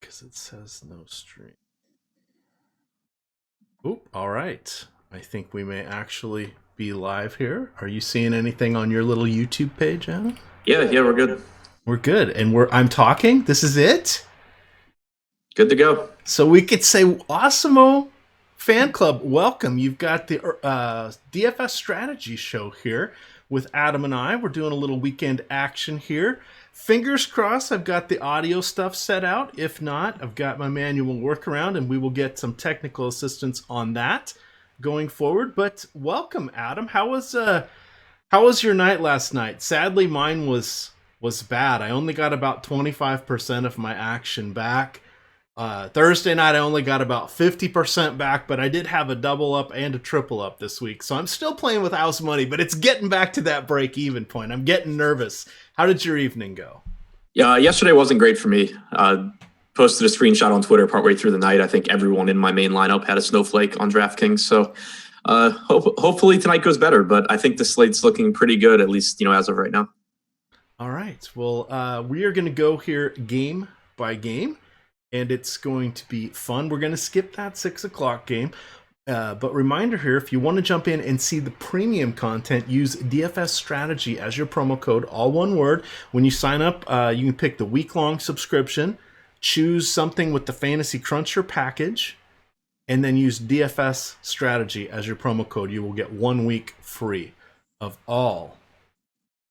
because it says no stream. Oop, all right. I think we may actually be live here. Are you seeing anything on your little YouTube page, Anna? Yeah, we're good. We're good. And I'm talking. This is it? Good to go. So we could say, Awesemo Fan Club, welcome. You've got the DFS strategy show here with Adam and I. We're doing a little weekend action here. Fingers crossed I've got the audio stuff set out. If not, I've got my manual workaround, and we will get some technical assistance on that going forward. But welcome, Adam. How was your night last night? Sadly, mine was bad. I only got about 25% of my action back. Thursday night, I only got about 50% back, but I did have a double up and a triple up this week. So I'm still playing with house money, but it's getting back to that break-even point. I'm getting nervous. How did your evening go? Yeah, yesterday wasn't great for me. Posted a screenshot on Twitter partway through the night. I think everyone in my main lineup had a snowflake on DraftKings. So hopefully tonight goes better, but I think the slate's looking pretty good, at least, as of right now. All right. Well, we are going to go here game by game, and it's going to be fun. We're going to skip that 6 o'clock game. But reminder here, if you want to jump in and see the premium content, use DFS strategy as your promo code, all one word. When you sign up, you can pick the week-long subscription, choose something with the Fantasy Cruncher package, and then use DFS strategy as your promo code. You will get 1 week free of all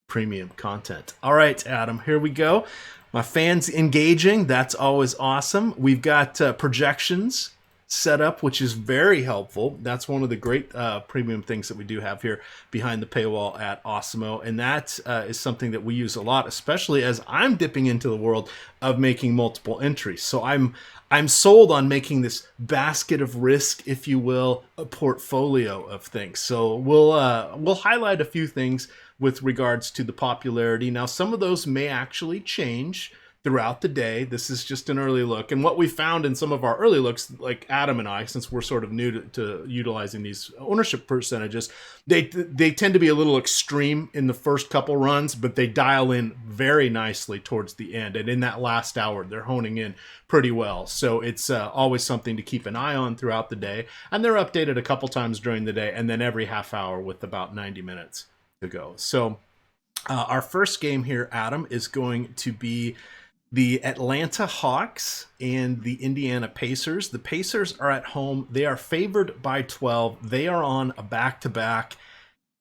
premium content. All right, Adam, here we go. My fans engaging. That's always awesome. We've got projections set up, which is very helpful. That's one of the great premium things that we do have here behind the paywall at Awesemo. And that is something that we use a lot, especially as I'm dipping into the world of making multiple entries. So I'm sold on making this basket of risk, if you will, a portfolio of things. So we'll highlight a few things with regards to the popularity. Now, some of those may actually change throughout the day. This is just an early look. And what we found in some of our early looks, like Adam and I, since we're sort of new to utilizing these ownership percentages, they tend to be a little extreme in the first couple runs, but they dial in very nicely towards the end. And in that last hour, they're honing in pretty well. So it's always something to keep an eye on throughout the day. And they're updated a couple times during the day, and then every half hour with about 90 minutes to go. So our first game here, Adam, is going to be the Atlanta Hawks and the Indiana Pacers. The Pacers are at home. They are favored by 12. They are on a back-to-back.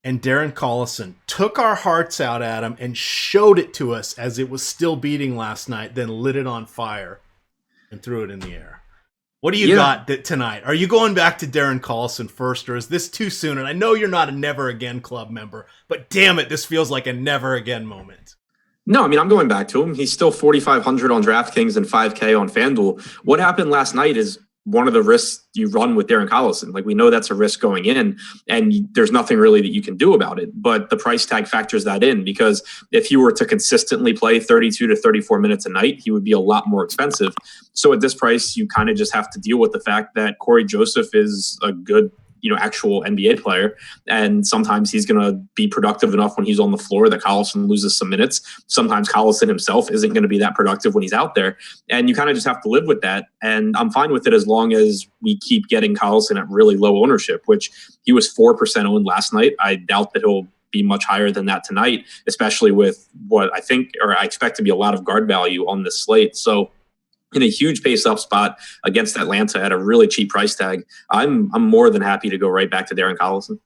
And Darren Collison took our hearts out, Adam, and showed it to us as it was still beating last night, then lit it on fire and threw it in the air. What do you got tonight? Are you going back to Darren Collison first, or is this too soon? And I know you're not a Never Again Club member, but damn it, this feels like a Never Again moment. No, I mean, I'm going back to him. He's still 4,500 on DraftKings and 5K on FanDuel. What happened last night is one of the risks you run with Darren Collison. Like, we know that's a risk going in, and there's nothing really that you can do about it. But the price tag factors that in, because if he were to consistently play 32 to 34 minutes a night, he would be a lot more expensive. So at this price, you kind of just have to deal with the fact that Corey Joseph is a good actual NBA player. And sometimes he's going to be productive enough when he's on the floor that Collison loses some minutes. Sometimes Collison himself isn't going to be that productive when he's out there. And you kind of just have to live with that. And I'm fine with it as long as we keep getting Collison at really low ownership, which he was 4% owned last night. I doubt that he'll be much higher than that tonight, especially with what I think, or I expect to be a lot of guard value on this slate. So in a huge pace up spot against Atlanta at a really cheap price tag, I'm more than happy to go right back to Darren Collison.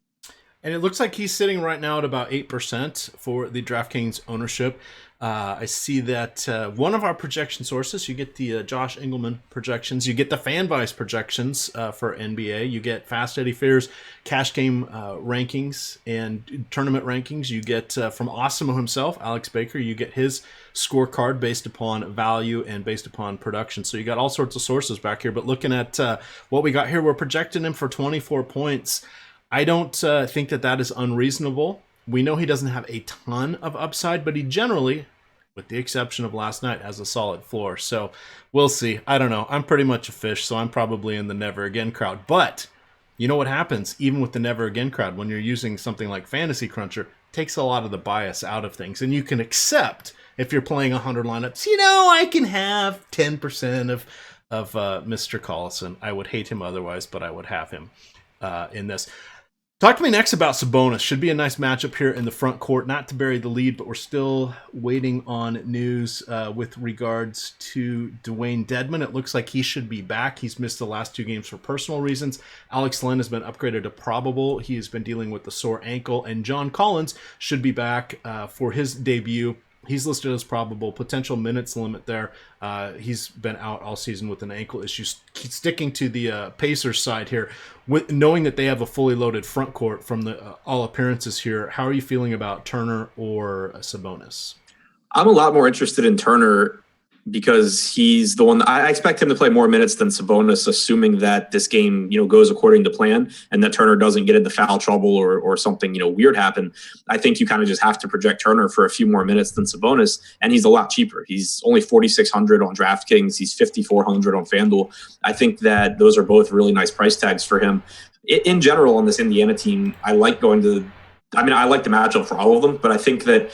And it looks like he's sitting right now at about 8% for the DraftKings ownership. I see that one of our projection sources, you get the Josh Engelman projections, you get the FanVice projections for NBA, you get Fast Eddie Fair's cash game rankings and tournament rankings, you get from Awesemo himself, Alex Baker, you get his scorecard based upon value and based upon production. So you got all sorts of sources back here, but looking at what we got here, we're projecting him for 24 points. I don't think that is unreasonable. We know he doesn't have a ton of upside, but he generally, with the exception of last night, has a solid floor. So we'll see. I don't know. I'm pretty much a fish, so I'm probably in the Never Again crowd. But you know what happens, even with the Never Again crowd, when you're using something like Fantasy Cruncher, it takes a lot of the bias out of things. And you can accept if you're playing 100 lineups, I can have 10% of Mr. Collison. I would hate him otherwise, but I would have him in this. Talk to me next about Sabonis. Should be a nice matchup here in the front court. Not to bury the lead, but we're still waiting on news with regards to Dwayne Dedmon. It looks like he should be back. He's missed the last 2 games for personal reasons. Alex Len has been upgraded to probable. He has been dealing with the sore ankle. And John Collins should be back for his debut. He's listed as probable. Potential minutes limit there. He's been out all season with an ankle issue. Sticking to the Pacers side here, knowing that they have a fully loaded front court from the all appearances here, how are you feeling about Turner or Sabonis? I'm a lot more interested in Turner because he's the one that I expect him to play more minutes than Sabonis, assuming that this game, goes according to plan and that Turner doesn't get into foul trouble or something, weird happen. I think you kind of just have to project Turner for a few more minutes than Sabonis, and he's a lot cheaper. He's only 4,600 on DraftKings. He's 5,400 on FanDuel. I think that those are both really nice price tags for him. In general, on this Indiana team, I like the matchup for all of them, but I think that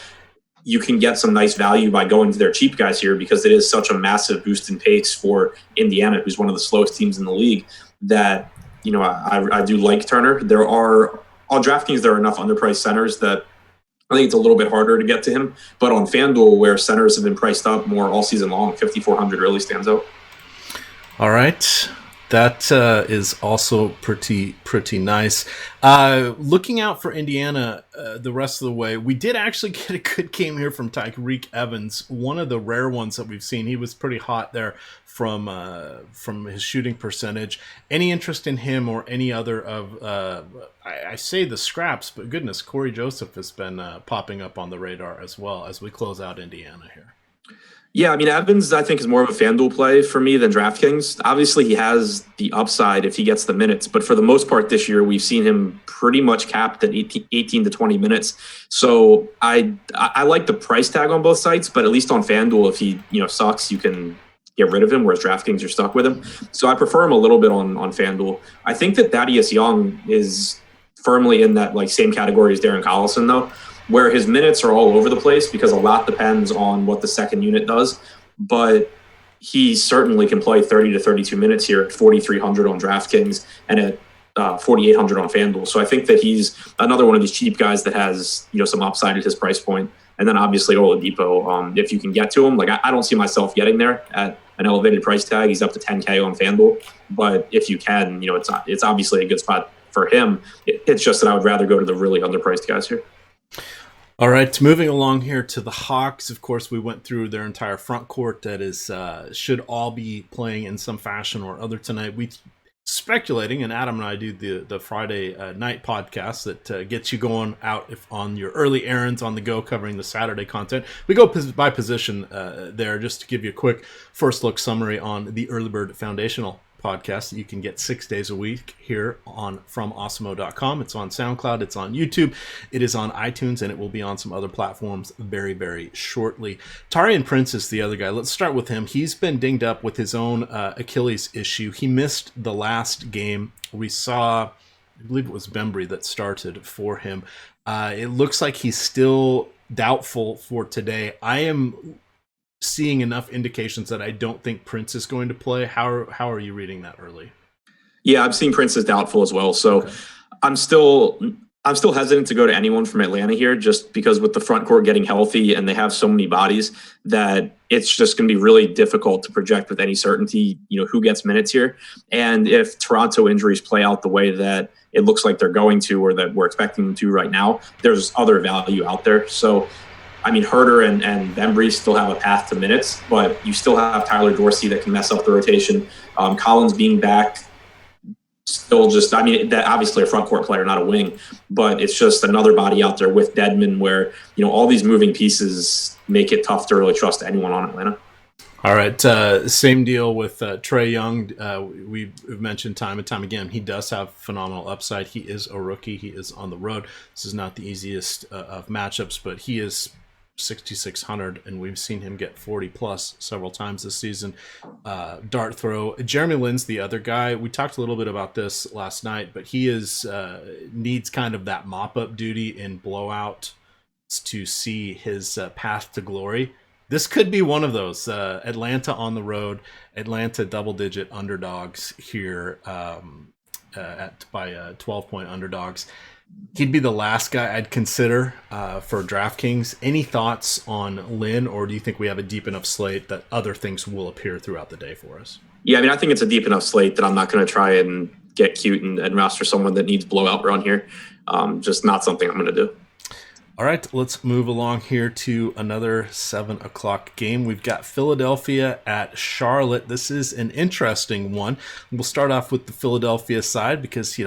you can get some nice value by going to their cheap guys here because it is such a massive boost in pace for Indiana, who's one of the slowest teams in the league, that, I do like Turner. On DraftKings, there are enough underpriced centers that I think it's a little bit harder to get to him. But on FanDuel, where centers have been priced up more all season long, 5,400 really stands out. All right. That is also pretty nice. Looking out for Indiana the rest of the way, we did actually get a good game here from Tyreek Evans, one of the rare ones that we've seen. He was pretty hot there from his shooting percentage. Any interest in him or any other of, I say the scraps, but goodness, Corey Joseph has been popping up on the radar as well as we close out Indiana here. Yeah, Evans, I think, is more of a FanDuel play for me than DraftKings. Obviously, he has the upside if he gets the minutes, but for the most part this year, we've seen him pretty much capped at 18 to 20 minutes. So I like the price tag on both sites, but at least on FanDuel, if he sucks, you can get rid of him, whereas DraftKings, you're stuck with him. So I prefer him a little bit on FanDuel. I think that Thaddeus Young is firmly in that same category as Darren Collison, though, where his minutes are all over the place because a lot depends on what the second unit does. But he certainly can play 30 to 32 minutes here at 4,300 on DraftKings and at 4,800 on FanDuel. So I think that he's another one of these cheap guys that has some upside at his price point. And then obviously Oladipo, if you can get to him, I don't see myself getting there at an elevated price tag. He's up to 10K on FanDuel. But if you can, it's obviously a good spot for him. It's just that I would rather go to the really underpriced guys here. All right, moving along here to the Hawks. Of course, we went through their entire front court that is should all be playing in some fashion or other tonight. We speculating, and Adam and I do the Friday night podcast that gets you going out on your early errands on the go, covering the Saturday content. We go by position there, just to give you a quick first look summary on the Early Bird Foundational podcast that you can get 6 days a week here from Awesemo.com. It's on SoundCloud, it's on YouTube, it is on iTunes, and it will be on some other platforms very, very shortly. Taurean Prince is the other guy. Let's start with him. He's been dinged up with his own Achilles issue. He missed the last game. We saw, I believe it was Bembry that started for him. It looks like he's still doubtful for today. I am seeing enough indications that I don't think Prince is going to play. How are you reading that early? Yeah, I'm seeing Prince as doubtful as well. So okay. I'm still hesitant to go to anyone from Atlanta here, just because with the front court getting healthy and they have so many bodies that it's just going to be really difficult to project with any certainty, who gets minutes here. And if Toronto injuries play out the way that it looks like they're going to, or that we're expecting them to right now, there's other value out there. So Herter and Bembry still have a path to minutes, but you still have Tyler Dorsey that can mess up the rotation. Collins being back, still just, that obviously a front court player, not a wing, but it's just another body out there with Dedmon where, all these moving pieces make it tough to really trust anyone on Atlanta. All right, same deal with Trae Young. We've mentioned time and time again, he does have phenomenal upside. He is a rookie. He is on the road. This is not the easiest of matchups, but he is 6,600, and we've seen him get 40 plus several times this season. Dart throw. Jeremy Lin's the other guy. We talked a little bit about this last night, but he needs kind of that mop up duty in blowout to see his path to glory. This could be one of those. Atlanta on the road, Atlanta double-digit underdogs here by 12-point underdogs. He'd be the last guy I'd consider for DraftKings. Any thoughts on Lynn, or do you think we have a deep enough slate that other things will appear throughout the day for us? Yeah, I mean, I think it's a deep enough slate that I'm not going to try and get cute and roster someone that needs blowout run here. Just not something I'm going to do. All right, let's move along here to another 7 o'clock game. We've got Philadelphia at Charlotte. This is an interesting one. We'll start off with the Philadelphia side because,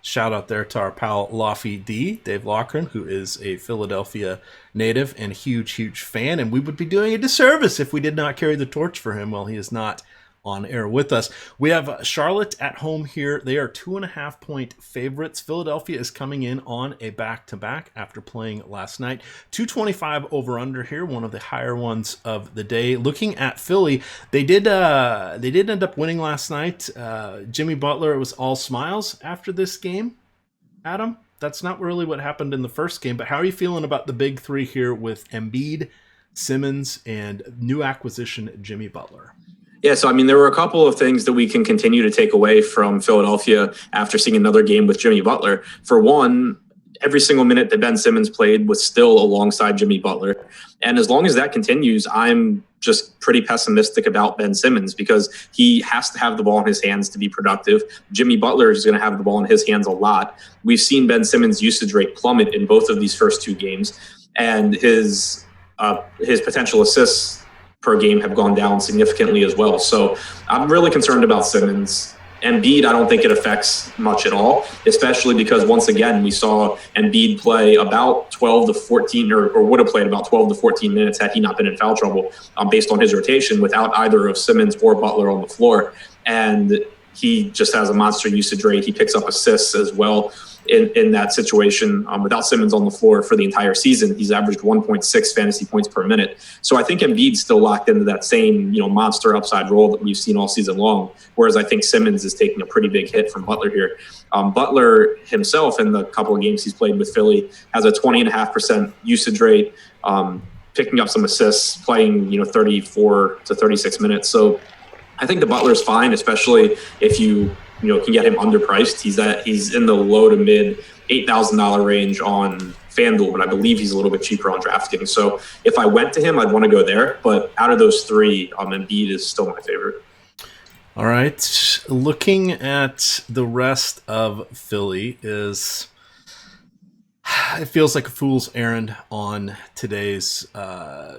shout out there to our pal Laffy D, Dave Loughran, who is a Philadelphia native and a huge, huge fan. And we would be doing a disservice if we did not carry the torch for him while he is not on air with us. We have Charlotte at home here. They are 2.5-point favorites. Philadelphia is coming in on a back-to-back after playing last night. 225 over/under here, one of the higher ones of the day. Looking at Philly, they did end up winning last night. Jimmy Butler, it was all smiles after this game. Adam, that's not really what happened in the first game, but how are you feeling about the big three here with Embiid, Simmons, and new acquisition Jimmy Butler? Yeah, so I mean, there were a couple of things that we can continue to take away from Philadelphia after seeing another game with Jimmy Butler. For one, every single minute that Ben Simmons played was still alongside Jimmy Butler. And as long as that continues, I'm just pretty pessimistic about Ben Simmons because he has to have the ball in his hands to be productive. Jimmy Butler is going to have the ball in his hands a lot. We've seen Ben Simmons' usage rate plummet in both of these first two games, and his potential assists per game have gone down significantly as well. So I'm really concerned about Simmons. Embiid, I don't think it affects much at all, especially because once again, we saw Embiid play about 12 to 14 or would have played about 12 to 14 minutes had he not been in foul trouble based on his rotation without either of Simmons or Butler on the floor. And he just has a monster usage rate. He picks up assists as well. In that situation, without Simmons on the floor for the entire season, he's averaged 1.6 fantasy points per minute. So I think Embiid's still locked into that same, monster upside role that we've seen all season long. Whereas I think Simmons is taking a pretty big hit from Butler here. Butler himself, in the couple of games he's played with Philly, has a 20.5% usage rate, picking up some assists, playing 34 to 36 minutes. So I think the Butler's fine, especially if you can get him underpriced. He's in the low to mid $8,000 range on FanDuel, but I believe he's a little bit cheaper on DraftKings. So if I went to him, I'd want to go there. But out of those three, Embiid is still my favorite. All right. Looking at the rest of Philly it feels like a fool's errand on today's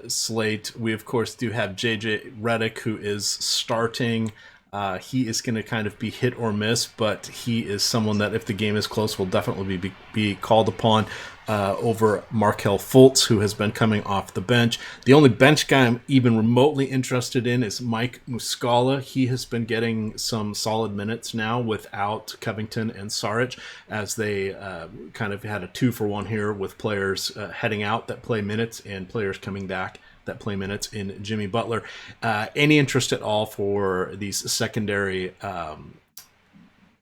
slate. We, of course, do have JJ Redick, who is starting. He is going to kind of be hit or miss, but he is someone that if the game is close will definitely be called upon over Markelle Fultz, who has been coming off the bench. The only bench guy I'm even remotely interested in is Mike Muscala. He has been getting some solid minutes now without Covington and Saric, as they kind of had a 2-for-1 here with players heading out that play minutes and players coming back that play minutes in Jimmy Butler. Any interest at all for these secondary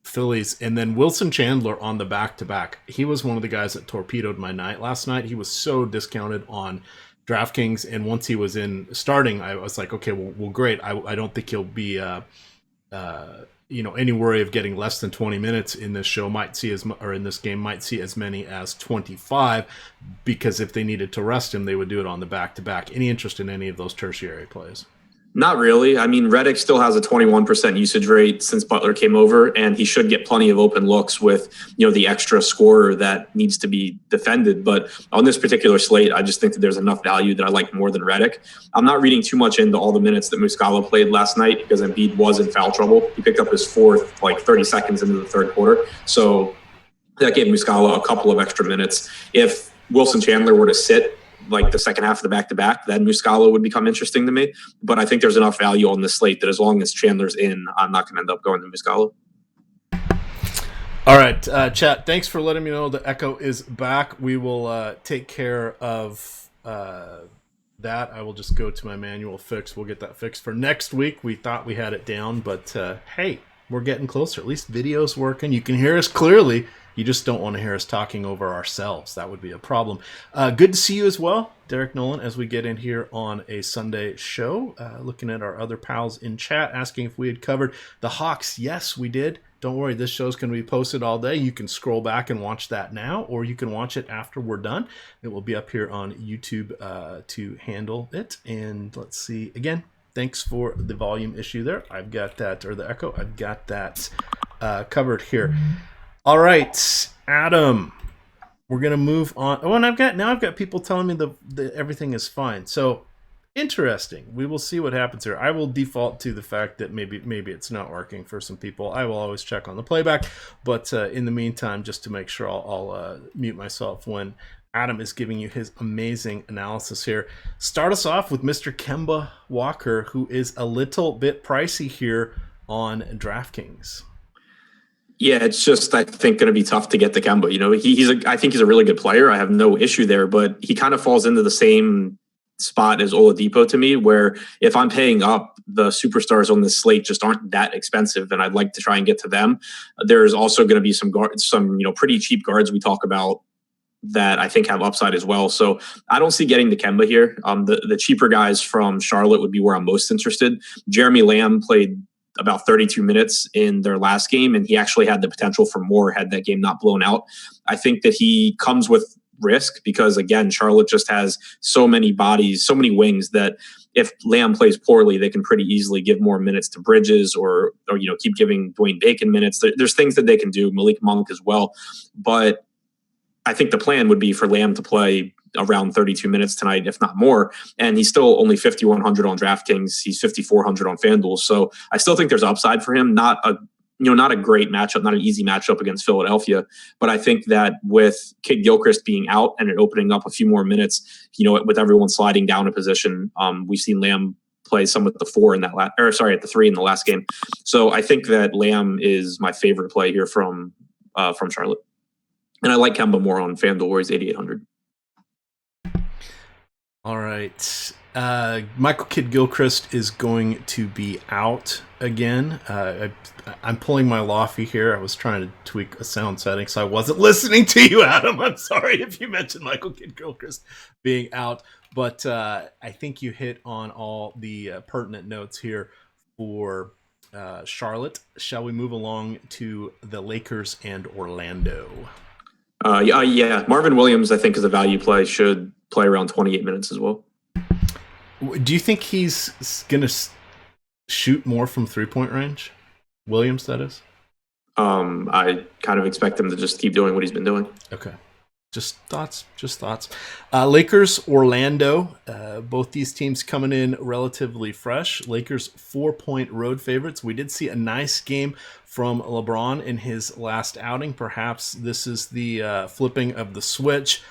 Phillies? And then Wilson Chandler on the back-to-back. He was one of the guys that torpedoed my night last night. He was so discounted on DraftKings, and once he was in starting, I was like, okay, well great. I don't think he'll be any worry of getting less than 20 minutes in this show. In this game might see as many as 25, because if they needed to rest him, they would do it on the back-to-back. Any interest in any of those tertiary plays? Not really. I mean, Redick still has a 21% usage rate since Butler came over, and he should get plenty of open looks with, the extra scorer that needs to be defended. But on this particular slate, I just think that there's enough value that I like more than Redick. I'm not reading too much into all the minutes that Muscala played last night because Embiid was in foul trouble. He picked up his fourth, 30 seconds into the third quarter. So that gave Muscala a couple of extra minutes. If Wilson Chandler were to sit the second half of the back-to-back, then Muscala would become interesting to me. But I think there's enough value on this slate that as long as Chandler's in, I'm not going to end up going to Muscala. All right, chat, thanks for letting me know the echo is back. We will take care of that. I will just go to my manual fix. We'll get that fixed for next week. We thought we had it down, but hey, we're getting closer. At least video's working. You can hear us clearly. You just don't want to hear us talking over ourselves. That would be a problem. Good to see you as well, Derek Nolan, as we get in here on a Sunday show. Looking at our other pals in chat, asking if we had covered the Hawks. Yes, we did. Don't worry, this show's going to be posted all day. You can scroll back and watch that now, or you can watch it after we're done. It will be up here on YouTube to handle it. And let's see. Again, thanks for the volume issue there. I've got that, or the echo. I've got that covered here. All right, Adam. We're going to move on. Oh, and I've got people telling me the everything is fine. So interesting. We will see what happens here. I will default to the fact that maybe it's not working for some people. I will always check on the playback, but in the meantime, just to make sure, I'll mute myself when Adam is giving you his amazing analysis here. Start us off with Mr. Kemba Walker, who is a little bit pricey here on DraftKings. Yeah, it's just, I think, going to be tough to get to Kemba. I think he's a really good player. I have no issue there, but he kind of falls into the same spot as Oladipo to me, where if I'm paying up, the superstars on this slate just aren't that expensive, and I'd like to try and get to them. There's also going to be some pretty cheap guards we talk about that I think have upside as well. So I don't see getting to Kemba here. The cheaper guys from Charlotte would be where I'm most interested. Jeremy Lamb played about 32 minutes in their last game, and he actually had the potential for more had that game not blown out. I think that he comes with risk because, again, Charlotte just has so many bodies, so many wings, that if Lamb plays poorly, they can pretty easily give more minutes to Bridges or keep giving Dwayne Bacon minutes. There's things that they can do, Malik Monk as well. But I think the plan would be for Lamb to play around 32 minutes tonight, if not more. And he's still only 5,100 on DraftKings. He's 5,400 on FanDuel. So I still think there's upside for him. Not a great matchup, not an easy matchup against Philadelphia. But I think that with Kid Gilchrist being out and it opening up a few more minutes, with everyone sliding down a position, we've seen Lamb play some at the at the 3 in the last game. So I think that Lamb is my favorite play here from Charlotte. And I like Kemba more on FanDuel, where he's 8,800. All right. Michael Kidd-Gilchrist is going to be out again. I'm pulling my Lofty here. I was trying to tweak a sound setting, so I wasn't listening to you, Adam. I'm sorry if you mentioned Michael Kidd-Gilchrist being out, but I think you hit on all the pertinent notes here for Charlotte. Shall we move along to the Lakers and Orlando? Yeah. Marvin Williams, I think, is a value play, should play around 28 minutes as well. Do you think he's going to shoot more from 3-point range? Williams, that is? I kind of expect him to just keep doing what he's been doing. Okay. Just thoughts. Lakers, Orlando. Both these teams coming in relatively fresh. Lakers 4-point road favorites. We did see a nice game from LeBron in his last outing. Perhaps this is the flipping of the switch.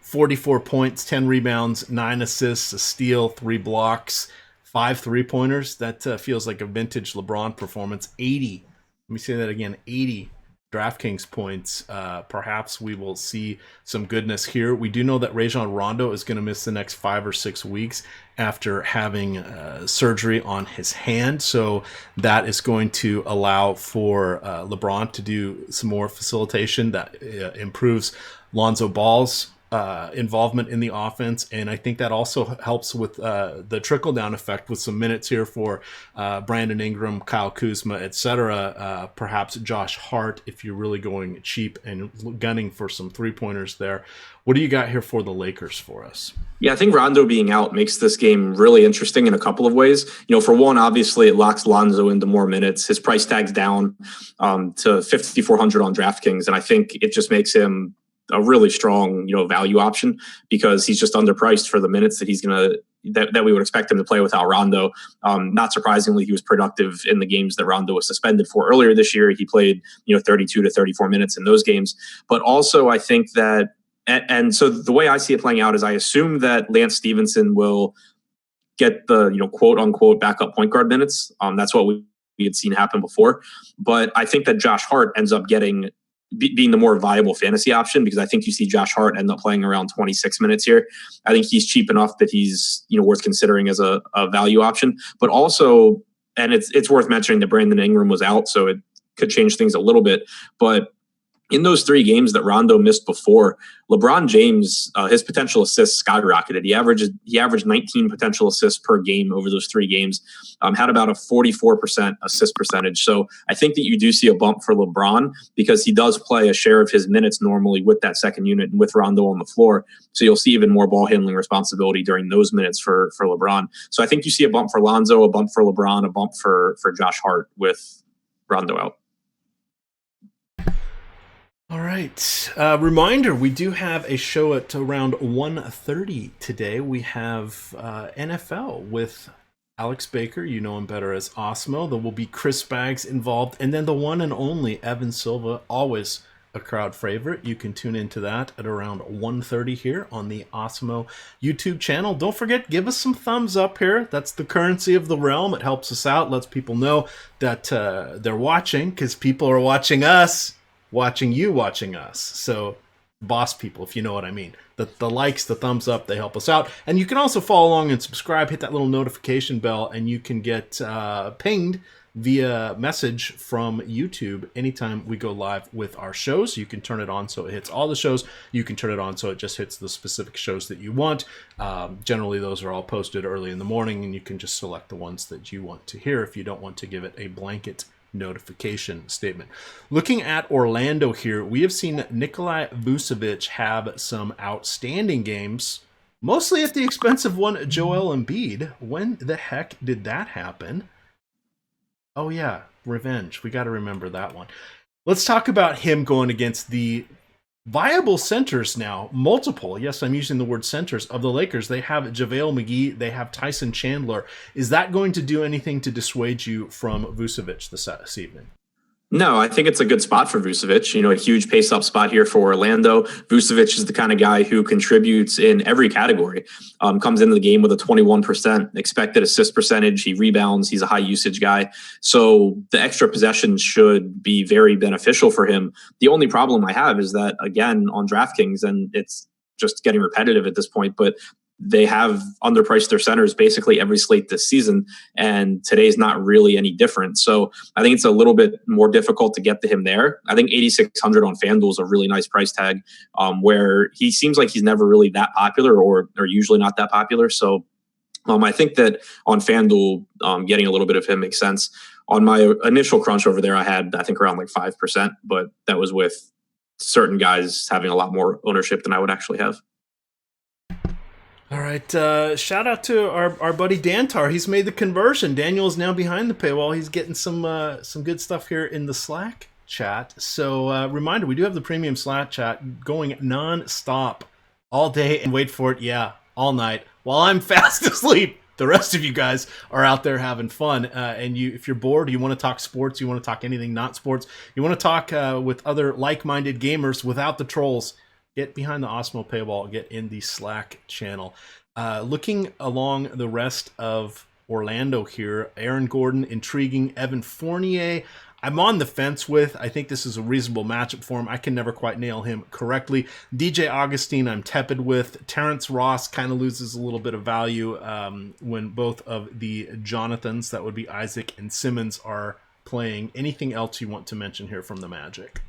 44 points, 10 rebounds, 9 assists, a steal, 3 blocks, 5 3-pointers. That feels like a vintage LeBron performance. 80. Let me say that again. 80 DraftKings points. Perhaps we will see some goodness here. We do know that Rajon Rondo is going to miss the next 5 or 6 weeks after having surgery on his hand. So that is going to allow for LeBron to do some more facilitation that improves Lonzo Ball's involvement in the offense, and I think that also helps with the trickle-down effect with some minutes here for Brandon Ingram, Kyle Kuzma, etc. Perhaps Josh Hart if you're really going cheap and gunning for some 3-pointers there. What do you got here for the Lakers for us? Yeah, I think Rondo being out makes this game really interesting in a couple of ways. For one, obviously it locks Lonzo into more minutes. His price tag's down to 5,400 on DraftKings, and I think it just makes him a really strong, value option because he's just underpriced for the minutes that that we would expect him to play without Rondo. Not surprisingly, he was productive in the games that Rondo was suspended for earlier this year. He played, 32 to 34 minutes in those games. But also I think that, and so the way I see it playing out is I assume that Lance Stevenson will get the, quote unquote backup point guard minutes. That's what we had seen happen before. But I think that Josh Hart ends up being the more viable fantasy option because I think you see Josh Hart end up playing around 26 minutes here. I think he's cheap enough that he's, worth considering as a value option, but also, and it's worth mentioning that Brandon Ingram was out, so it could change things a little bit, but in those 3 games that Rondo missed before, LeBron James, his potential assists skyrocketed. He averaged 19 potential assists per game over those 3 games, had about a 44% assist percentage. So I think that you do see a bump for LeBron because he does play a share of his minutes normally with that second unit and with Rondo on the floor. So you'll see even more ball handling responsibility during those minutes for LeBron. So I think you see a bump for Lonzo, a bump for LeBron, a bump for Josh Hart with Rondo out. All right. Reminder, we do have a show at around 1:30 today. We have NFL with Alex Baker. You know him better as Osmo. There will be Chris Baggs involved. And then the one and only Evan Silva, always a crowd favorite. You can tune into that at around 1:30 here on the Osmo YouTube channel. Don't forget, give us some thumbs up here. That's the currency of the realm. It helps us out, lets people know that they're watching, because people are watching us. Watching you, watching us. So boss people, if you know what I mean. The likes, the thumbs up, they help us out. And you can also follow along and subscribe, hit that little notification bell, and you can get pinged via message from YouTube anytime we go live with our shows. You can turn it on so it hits all the shows. You can turn it on so it just hits the specific shows that you want. Generally, those are all posted early in the morning, and you can just select the ones that you want to hear if you don't want to give it a blanket notification statement. Looking at Orlando here, we have seen Nikolai Vucevic have some outstanding games, mostly at the expense of one Joel Embiid. When the heck did that happen? Oh yeah, revenge. We got to remember that one. Let's talk about him going against the viable centers now, multiple, yes, I'm using the word centers, of the Lakers. They have JaVale McGee, they have Tyson Chandler. Is that going to do anything to dissuade you from Vucevic this evening? No, I think it's a good spot for Vucevic. A huge pace-up spot here for Orlando. Vucevic is the kind of guy who contributes in every category. Comes into the game with a 21% expected assist percentage. He rebounds. He's a high-usage guy. So the extra possessions should be very beneficial for him. The only problem I have is that, again, on DraftKings, and it's just getting repetitive at this point, but they have underpriced their centers basically every slate this season, and today's not really any different. So I think it's a little bit more difficult to get to him there. I think 8,600 on FanDuel is a really nice price tag, where he seems like he's never really that popular, or usually not that popular. So I think that on FanDuel, getting a little bit of him makes sense. On my initial crunch over there, I think around like 5%, but that was with certain guys having a lot more ownership than I would actually have. All right, shout out to our buddy Dantar. He's made the conversion. Daniel is now behind the paywall. He's getting some good stuff here in the Slack chat. So reminder, we do have the premium Slack chat going non-stop all day, and wait for it, yeah, all night, while I'm fast asleep. The rest of you guys are out there having fun. And if you're bored, you want to talk sports, you want to talk anything not sports, you want to talk with other like-minded gamers without the trolls, get behind the Osmo paywall, get in the Slack channel. Looking along the rest of Orlando here, Aaron Gordon, intriguing. Evan Fournier, I'm on the fence with. I think this is a reasonable matchup for him. I can never quite nail him correctly. DJ Augustine, I'm tepid with. Terrence Ross kind of loses a little bit of value when both of the Jonathans, that would be Isaac and Simmons, are playing. Anything else you want to mention here from the Magic?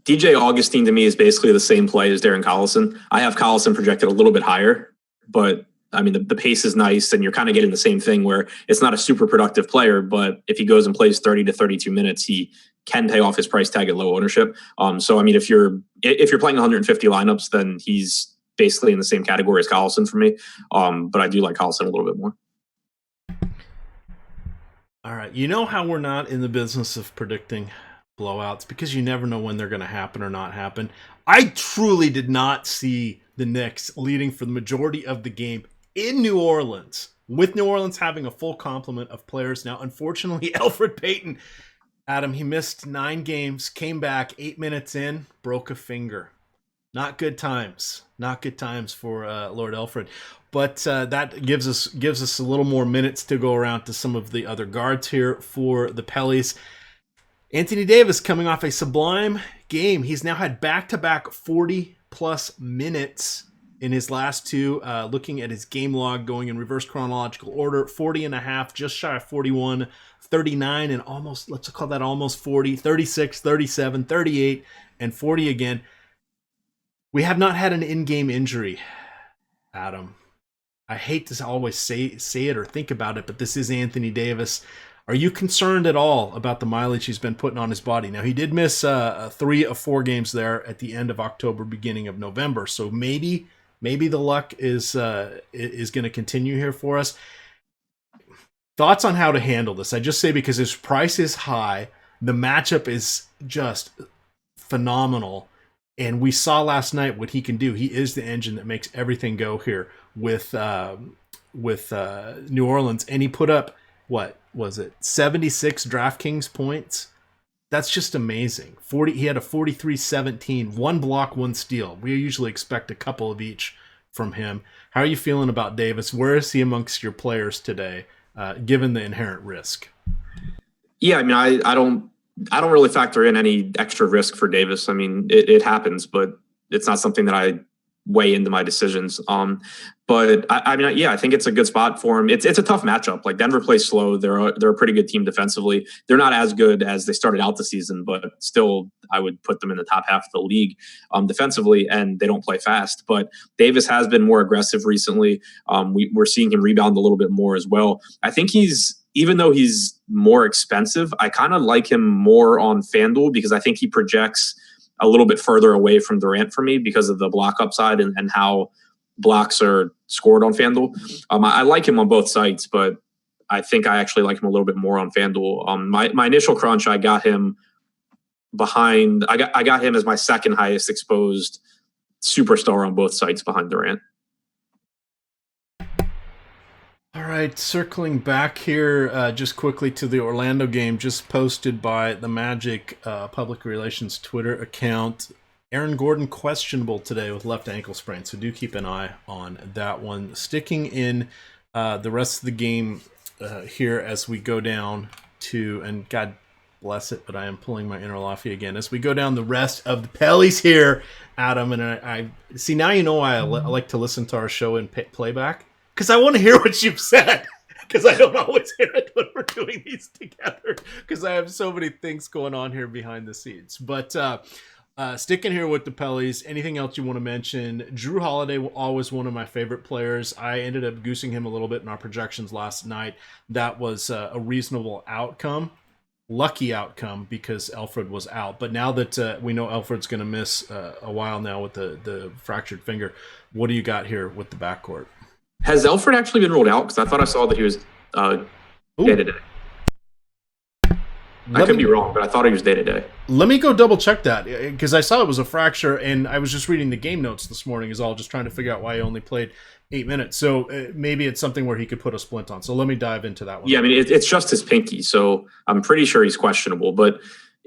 DJ Augustine to me is basically the same play as Darren Collison. I have Collison projected a little bit higher, but I mean, the pace is nice, and you're kind of getting the same thing where it's not a super productive player, but if he goes and plays 30 to 32 minutes, he can pay off his price tag at low ownership. So I mean, if you're playing 150 lineups, then he's basically in the same category as Collison for me. But I do like Collison a little bit more. All right, you know how we're not in the business of predicting blowouts because you never know when they're going to happen or not happen. I truly did not see the Knicks leading for the majority of the game in New Orleans, with New Orleans having a full complement of players. Now, unfortunately, Elfrid Payton, Adam, he missed 9 games, came back 8 minutes in, broke a finger. Not good times. Not good times for Lord Elfrid. But that gives us a little more minutes to go around to some of the other guards here for the Pellies. Anthony Davis coming off a sublime game. He's now had back-to-back 40-plus minutes in his last two. Looking at his game log going in reverse chronological order, 40.5, just shy of 41, 39, and almost, let's call that almost 40, 36, 37, 38, and 40 again. We have not had an in-game injury, Adam. I hate to always say it or think about it, but this is Anthony Davis. Are you concerned at all about the mileage he's been putting on his body? Now, he did miss 3 of 4 games there at the end of October, beginning of November. So maybe the luck is going to continue here for us. Thoughts on how to handle this? I just say because his price is high, the matchup is just phenomenal. And we saw last night what he can do. He is the engine that makes everything go here with New Orleans. And he put up, what was it, 76 DraftKings points? That's just amazing. He had a 43-17, 1 block, 1 steal. We usually expect a couple of each from him. How are you feeling about Davis? Where is he amongst your players today, given the inherent risk? Yeah, I mean, I don't really factor in any extra risk for Davis. I mean, it happens, but it's not something that I weigh into my decisions. But I mean, yeah, I think it's a good spot for him. It's a tough matchup. Like, Denver plays slow. They're a pretty good team defensively. They're not as good as they started out the season, but still, I would put them in the top half of the league defensively, and they don't play fast. But Davis has been more aggressive recently. We're seeing him rebound a little bit more as well. I think even though he's more expensive, I kind of like him more on FanDuel because I think he projects a little bit further away from Durant for me because of the block upside and how blocks are scored on FanDuel. I like him on both sites, but I think I actually like him a little bit more on FanDuel. My initial crunch, I got him behind. I got him as my second highest exposed superstar on both sites behind Durant. All right, circling back here just quickly to the Orlando game just posted by the Magic public relations Twitter account. Aaron Gordon questionable today with left ankle sprain, so do keep an eye on that one. Sticking in the rest of the game here as we go down to, and God bless it, but I am pulling my inner Laffy again. As we go down the rest of the Pellies here, Adam, and I see now you know why I like to listen to our show in playback. Because I want to hear what you've said. Because I don't always hear it when we're doing these together. Because I have so many things going on here behind the scenes. But sticking here with the Pellies, anything else you want to mention? Drew Holiday, always one of my favorite players. I ended up goosing him a little bit in our projections last night. That was a reasonable outcome. Lucky outcome because Elfrid was out. But now that we know Elfrid's going to miss a while now with the fractured finger, what do you got here with the backcourt? Has Elfrid actually been ruled out? Because I thought I saw that he was day-to-day. I could be wrong, but I thought he was day-to-day. Let me go double-check that, because I saw it was a fracture, and I was just reading the game notes this morning is all, just trying to figure out why he only played 8 minutes. So maybe it's something where he could put a splint on. So let me dive into that one. Yeah, I mean, it's just his pinky, so I'm pretty sure he's questionable. But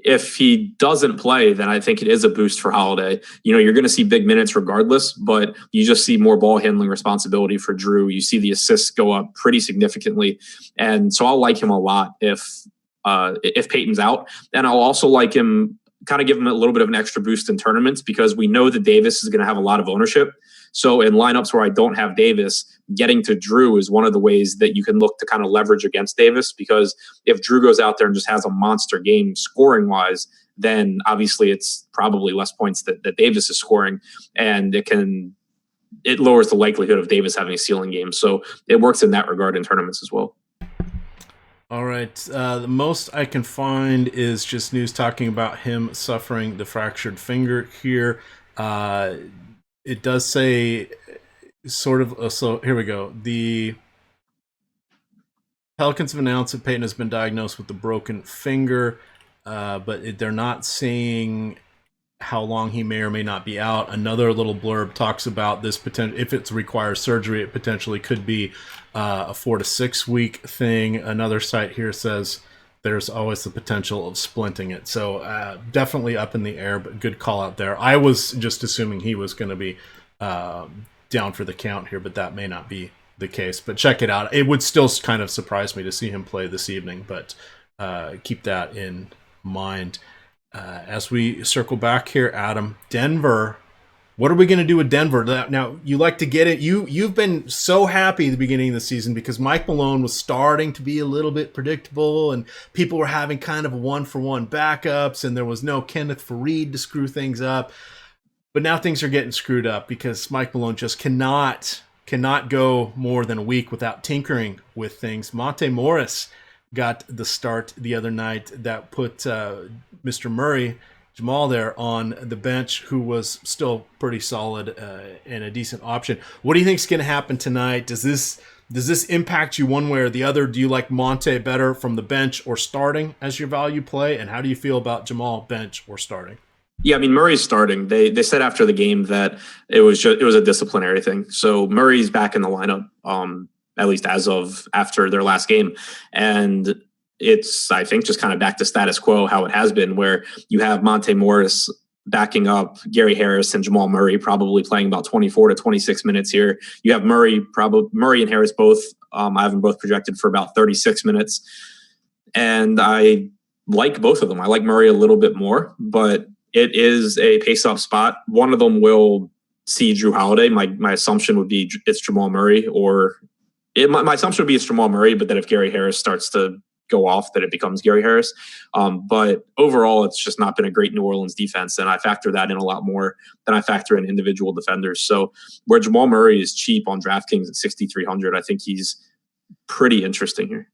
if he doesn't play, then I think it is a boost for Holiday. You know, you're going to see big minutes regardless, but you just see more ball handling responsibility for Drew. You see the assists go up pretty significantly. And so I'll like him a lot if Peyton's out. And I'll also like him, kind of give him a little bit of an extra boost in tournaments because we know that Davis is going to have a lot of ownership. So in lineups where I don't have Davis, getting to Drew is one of the ways that you can look to kind of leverage against Davis, because if Drew goes out there and just has a monster game scoring wise, then obviously it's probably less points that Davis is scoring, and it lowers the likelihood of Davis having a ceiling game. So it works in that regard in tournaments as well. All right. The most I can find is just news talking about him suffering the fractured finger here. It does say sort of, so here we go. The Pelicans have announced that Peyton has been diagnosed with a broken finger, but they're not saying how long he may or may not be out. Another little blurb talks about this potential. If it requires surgery, it potentially could be a 4 to 6 week thing. Another site here says there's always the potential of splinting it. So definitely up in the air, but good call out there. I was just assuming he was going to be down for the count here, but that may not be the case. But check it out. It would still kind of surprise me to see him play this evening, but keep that in mind. As we circle back here, Adam, Denver What are we going to do with Denver? Now, you like to get it. You've been so happy at the beginning of the season because Mike Malone was starting to be a little bit predictable, and people were having kind of one-for-one backups, and there was no Kenneth Faried to screw things up. But now things are getting screwed up because Mike Malone just cannot go more than a week without tinkering with things. Monte Morris got the start the other night that put Mr. Murray, Jamal there on the bench, who was still pretty solid and a decent option. What do you think is going to happen tonight? Does this impact you one way or the other? Do you like Monte better from the bench or starting as your value play? And how do you feel about Jamal bench or starting? Yeah, I mean, Murray's starting. They said after the game that it was a disciplinary thing. So Murray's back in the lineup, at least as of after their last game, and it's, I think, just kind of back to status quo how it has been, where you have Monte Morris backing up Gary Harris and Jamal Murray, probably playing about 24 to 26 minutes here. You have Murray and Harris both. I have them both projected for about 36 minutes, and I like both of them. I like Murray a little bit more, but it is a pace-up spot. One of them will see Drew Holiday. My assumption would be it's Jamal Murray, my assumption would be it's Jamal Murray, but then if Gary Harris starts to go off, that it becomes Gary Harris. But overall, it's just not been a great New Orleans defense, and I factor that in a lot more than I factor in individual defenders. So where Jamal Murray is cheap on DraftKings at 6,300, I think he's pretty interesting here.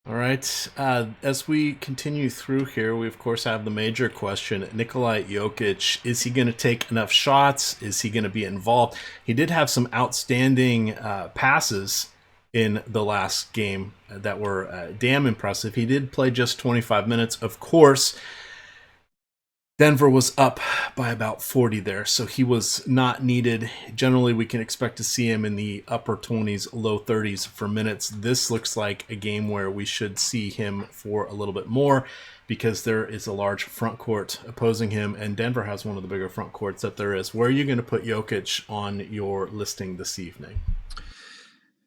All right. As we continue through here, we, of course, have the major question. Nikola Jokic, is he going to take enough shots? Is he going to be involved? He did have some outstanding passes in the last game that were damn impressive. He did play just 25 minutes. Of course, Denver was up by about 40 there, so he was not needed. Generally, we can expect to see him in the upper 20s, low 30s for minutes. This looks like a game where we should see him for a little bit more because there is a large front court opposing him, and Denver has one of the bigger front courts that there is. Where are you going to put Jokic on your listing this evening?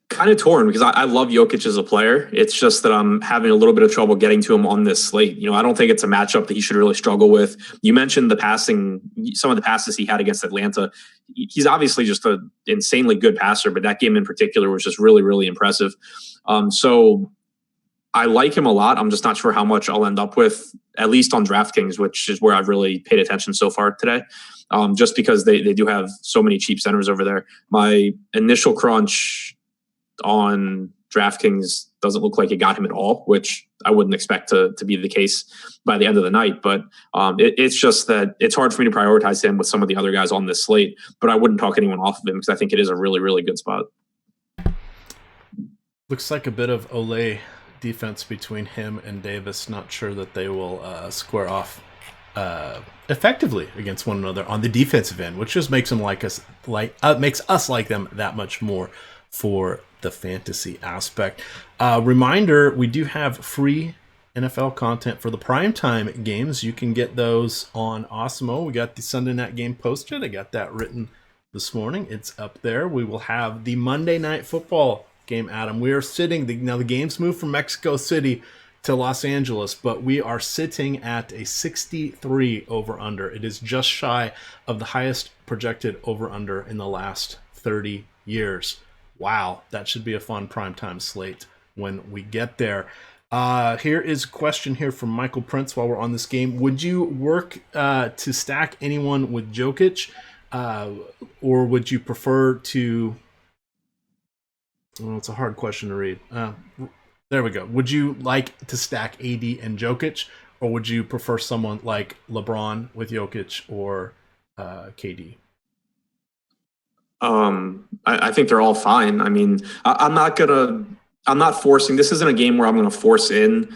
Kind of torn because I love Jokic as a player. It's just that I'm having a little bit of trouble getting to him on this slate. I don't think it's a matchup that he should really struggle with. You mentioned the passing, some of the passes he had against Atlanta. He's obviously just an insanely good passer, but that game in particular was just really, really impressive. So I like him a lot. I'm just not sure how much I'll end up with, at least on DraftKings, which is where I've really paid attention so far today. Just because they do have so many cheap centers over there. My initial crunch on DraftKings doesn't look like it got him at all, which I wouldn't expect to be the case by the end of the night. But it's just that it's hard for me to prioritize him with some of the other guys on this slate, but I wouldn't talk anyone off of him because I think it is a really, really good spot. Looks like a bit of Olay defense between him and Davis. Not sure that they will square off effectively against one another on the defensive end, which just makes them makes us like them that much more for the fantasy aspect. Reminder, we do have free NFL content for the primetime games. You can get those on Osmo. We got the Sunday night game posted. I got that written this morning. It's up there. We will have the Monday night football game, Adam. We are sitting, now the games moved from Mexico City to Los Angeles, but we are sitting at a 63 over-under. It is just shy of the highest projected over-under in the last 30 years. Wow, that should be a fun primetime slate when we get there. Here is a question here from Michael Prince while we're on this game. Would you work to stack anyone with Jokic, or would you prefer to... Well, it's a hard question to read. There we go. Would you like to stack AD and Jokic, or would you prefer someone like LeBron with Jokic or KD? I think they're all fine. I mean, I'm not forcing, this isn't a game where I'm going to force in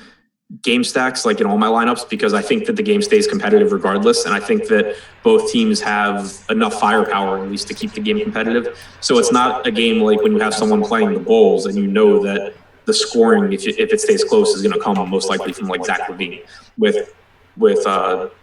game stacks like in all my lineups, because I think that the game stays competitive regardless. And I think that both teams have enough firepower at least to keep the game competitive. So it's not a game like when you have someone playing the Bulls and you know that the scoring, if it stays close, is going to come most likely from like Zach LaVine. With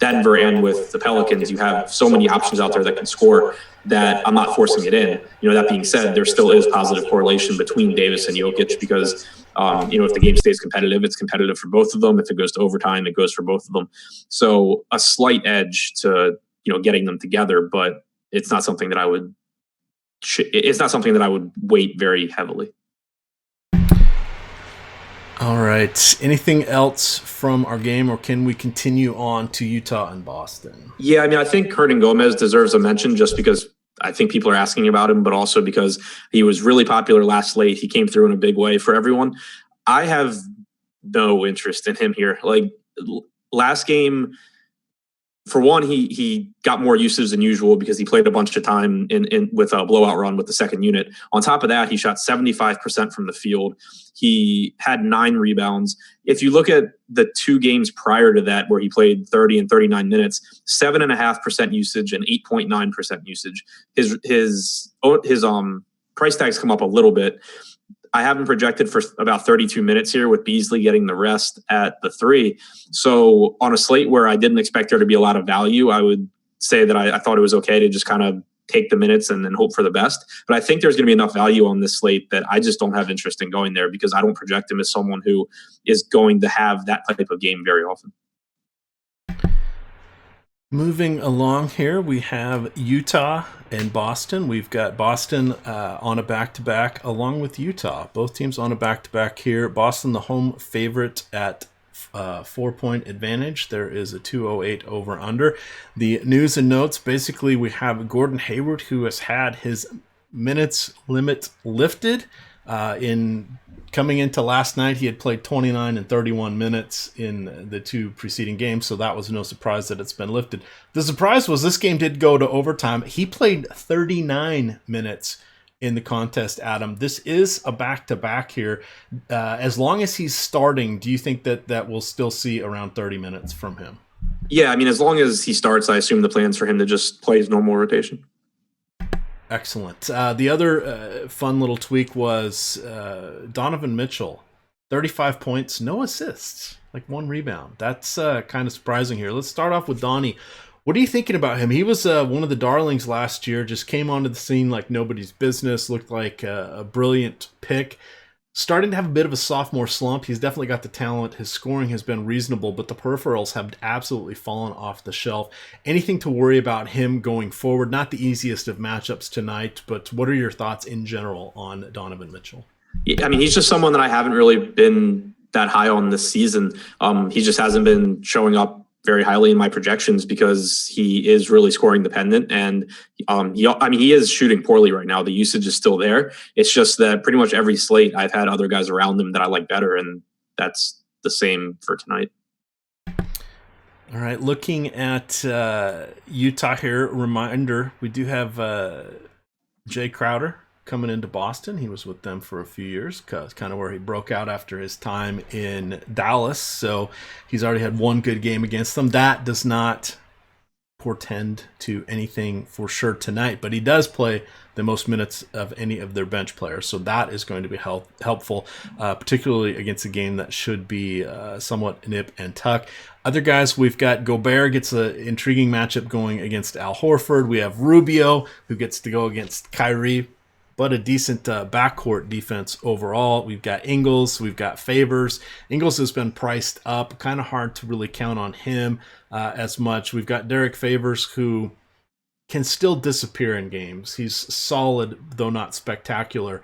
Denver and with the Pelicans, you have so many options out there that can score that I'm not forcing it in. That being said, there still is positive correlation between Davis and Jokic because, if the game stays competitive, it's competitive for both of them. If it goes to overtime, it goes for both of them. So a slight edge to getting them together, but it's not something that I would weight very heavily. All right. Anything else from our game, or can we continue on to Utah and Boston? Yeah, I mean, I think Hernan-Gomez deserves a mention just because I think people are asking about him, but also because he was really popular last slate. He came through in a big way for everyone. I have no interest in him here. Like last game, for one, he got more usage than usual because he played a bunch of time in with a blowout run with the second unit. On top of that, he shot 75% from the field. He had 9 rebounds. If you look at the 2 games prior to that, where he played 30 and 39 minutes, 7.5% usage and 8.9% usage. His price tags come up a little bit. I have him projected for about 32 minutes here, with Beasley getting the rest at the 3. So on a slate where I didn't expect there to be a lot of value, I would say that I thought it was okay to just kind of take the minutes and then hope for the best. But I think there's going to be enough value on this slate that I just don't have interest in going there, because I don't project him as someone who is going to have that type of game very often. Moving along here, we have Utah and Boston. We've got Boston on a back-to-back along with Utah. Both teams on a back-to-back here. Boston, the home favorite at 4-point advantage. There is a 208 over-under. The news and notes, basically we have Gordon Hayward, who has had his minutes limit lifted. In coming into last night, he had played 29 and 31 minutes in the 2 preceding games, so that was no surprise that it's been lifted. The surprise was this game did go to overtime. He played 39 minutes in the contest, Adam. This is a back-to-back here. As long as he's starting, do you think that we'll still see around 30 minutes from him? Yeah, I mean, as long as he starts, I assume the plan's for him to just play his normal rotation. Excellent. The other fun little tweak was Donovan Mitchell, 35 points, no assists, like 1 rebound. That's kind of surprising here. Let's start off with Donnie. What are you thinking about him? He was one of the darlings last year, just came onto the scene like nobody's business, looked like a brilliant pick. Starting to have a bit of a sophomore slump. He's definitely got the talent. His scoring has been reasonable, but the peripherals have absolutely fallen off the shelf. Anything to worry about him going forward? Not the easiest of matchups tonight, but what are your thoughts in general on Donovan Mitchell? I mean, he's just someone that I haven't really been that high on this season. He just hasn't been showing up very highly in my projections because he is really scoring dependent, and he is shooting poorly right now. The usage is still there. It's just that pretty much every slate I've had other guys around him that I like better, and that's the same for tonight. All right, looking at Utah here, reminder, we do have Jay Crowder coming into Boston. He was with them for a few years, kind of where he broke out after his time in Dallas. So he's already had 1 good game against them. That does not portend to anything for sure tonight, but he does play the most minutes of any of their bench players. So that is going to be helpful, particularly against a game that should be somewhat nip and tuck. Other guys, we've got Gobert gets an intriguing matchup going against Al Horford. We have Rubio, who gets to go against Kyrie, but a decent backcourt defense overall. We've got Ingles, we've got Favors. Ingles has been priced up, kind of hard to really count on him as much. We've got Derek Favors, who can still disappear in games. He's solid, though not spectacular.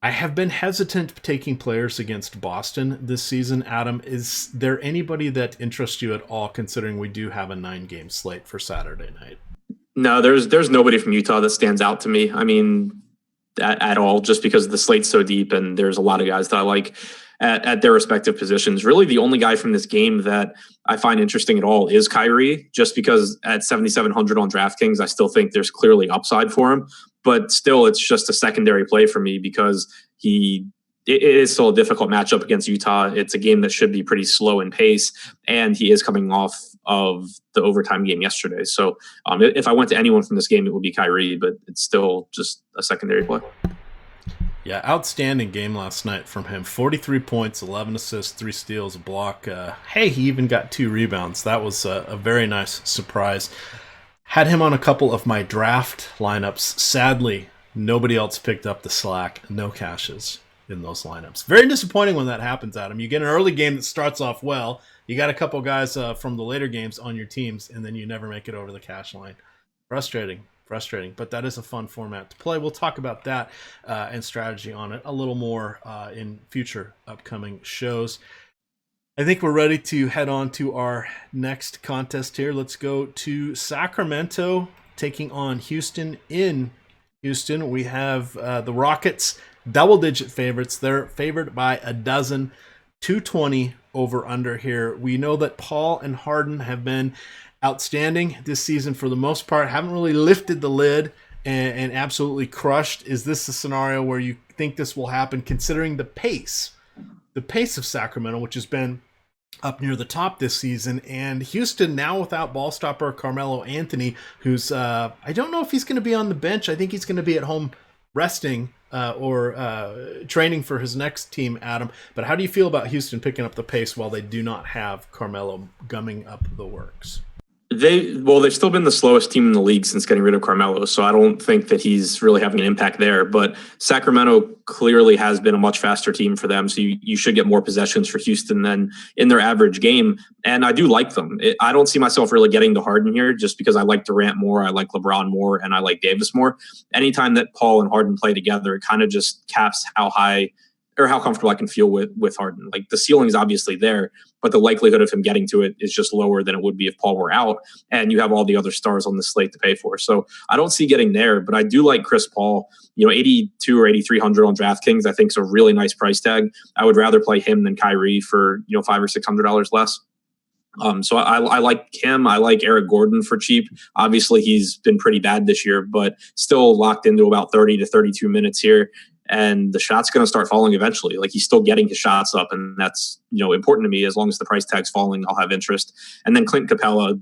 I have been hesitant taking players against Boston this season. Adam, is there anybody that interests you at all, considering we do have a 9-game slate for Saturday night? No, there's nobody from Utah that stands out to me. I mean, at all, just because the slate's so deep and there's a lot of guys that I like at their respective positions. Really, the only guy from this game that I find interesting at all is Kyrie, just because at 7,700 on DraftKings, I still think there's clearly upside for him. But still, it's just a secondary play for me because it is still a difficult matchup against Utah. It's a game that should be pretty slow in pace, and he is coming off of the overtime game yesterday. So if I went to anyone from this game, it would be Kyrie, but it's still just a secondary play. Yeah, outstanding game last night from him. 43 points, 11 assists, 3 steals, a block. He even got 2 rebounds. That was a very nice surprise. Had him on a couple of my draft lineups. Sadly, nobody else picked up the slack. No cashes. in those lineups. Very disappointing when that happens, Adam. You get an early game that starts off well. You got a couple guys from the later games on your teams, and then you never make it over the cash line. Frustrating, but that is a fun format to play. We'll talk about that and strategy on it a little more in future upcoming shows. I think we're ready to head on to our next contest here. Let's go to Sacramento taking on Houston. In Houston, we have the Rockets, double-digit favorites. They're favored by a dozen, 220 over under here. We know that Paul and Harden have been outstanding this season for the most part, haven't really lifted the lid and absolutely crushed. Is this a scenario where you think this will happen, considering the pace of Sacramento, which has been up near the top this season, and Houston now without ball stopper Carmelo Anthony, who's I don't know if he's going to be on the bench. I think he's going to be at home resting or training for his next team, Adam. But how do you feel about Houston picking up the pace while they do not have Carmelo gumming up the works? They've still been the slowest team in the league since getting rid of Carmelo, so I don't think that he's really having an impact there. But Sacramento clearly has been a much faster team for them, so you should get more possessions for Houston than in their average game. And I do like them. I don't see myself really getting to Harden here just because I like Durant more, I like LeBron more, and I like Davis more. Anytime that Paul and Harden play together, it kind of just caps how high or how comfortable I can feel with Harden. Like, the ceiling is obviously there, but the likelihood of him getting to it is just lower than it would be if Paul were out, and you have all the other stars on the slate to pay for. So I don't see getting there, but I do like Chris Paul. 82 or 8,300 on DraftKings, I think, is a really nice price tag. I would rather play him than Kyrie for $500 or $600 less. So I like him. I like Eric Gordon for cheap. Obviously, he's been pretty bad this year, but still locked into about 30 to 32 minutes here. And the shot's going to start falling eventually. Like, he's still getting his shots up, and that's important to me. As long as the price tag's falling, I'll have interest. And then Clint Capella,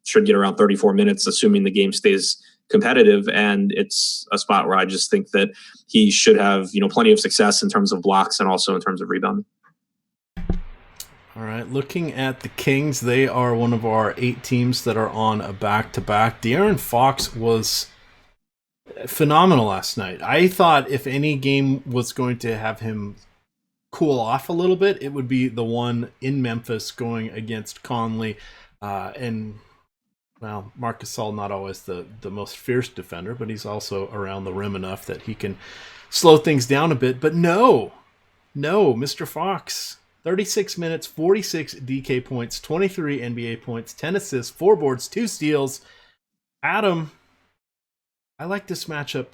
should get around 34 minutes, assuming the game stays competitive. And it's a spot where I just think that he should have plenty of success in terms of blocks and also in terms of rebounding. All right, looking at the Kings, they are one of our 8 teams that are on a back-to-back. De'Aaron Fox was phenomenal last night. I thought if any game was going to have him cool off a little bit, it would be the one in Memphis going against Conley. Marc Gasol, not always the most fierce defender, but he's also around the rim enough that he can slow things down a bit. But no, Mr. Fox, 36 minutes, 46 DK points, 23 NBA points, 10 assists, 4 boards, 2 steals. Adam, I like this matchup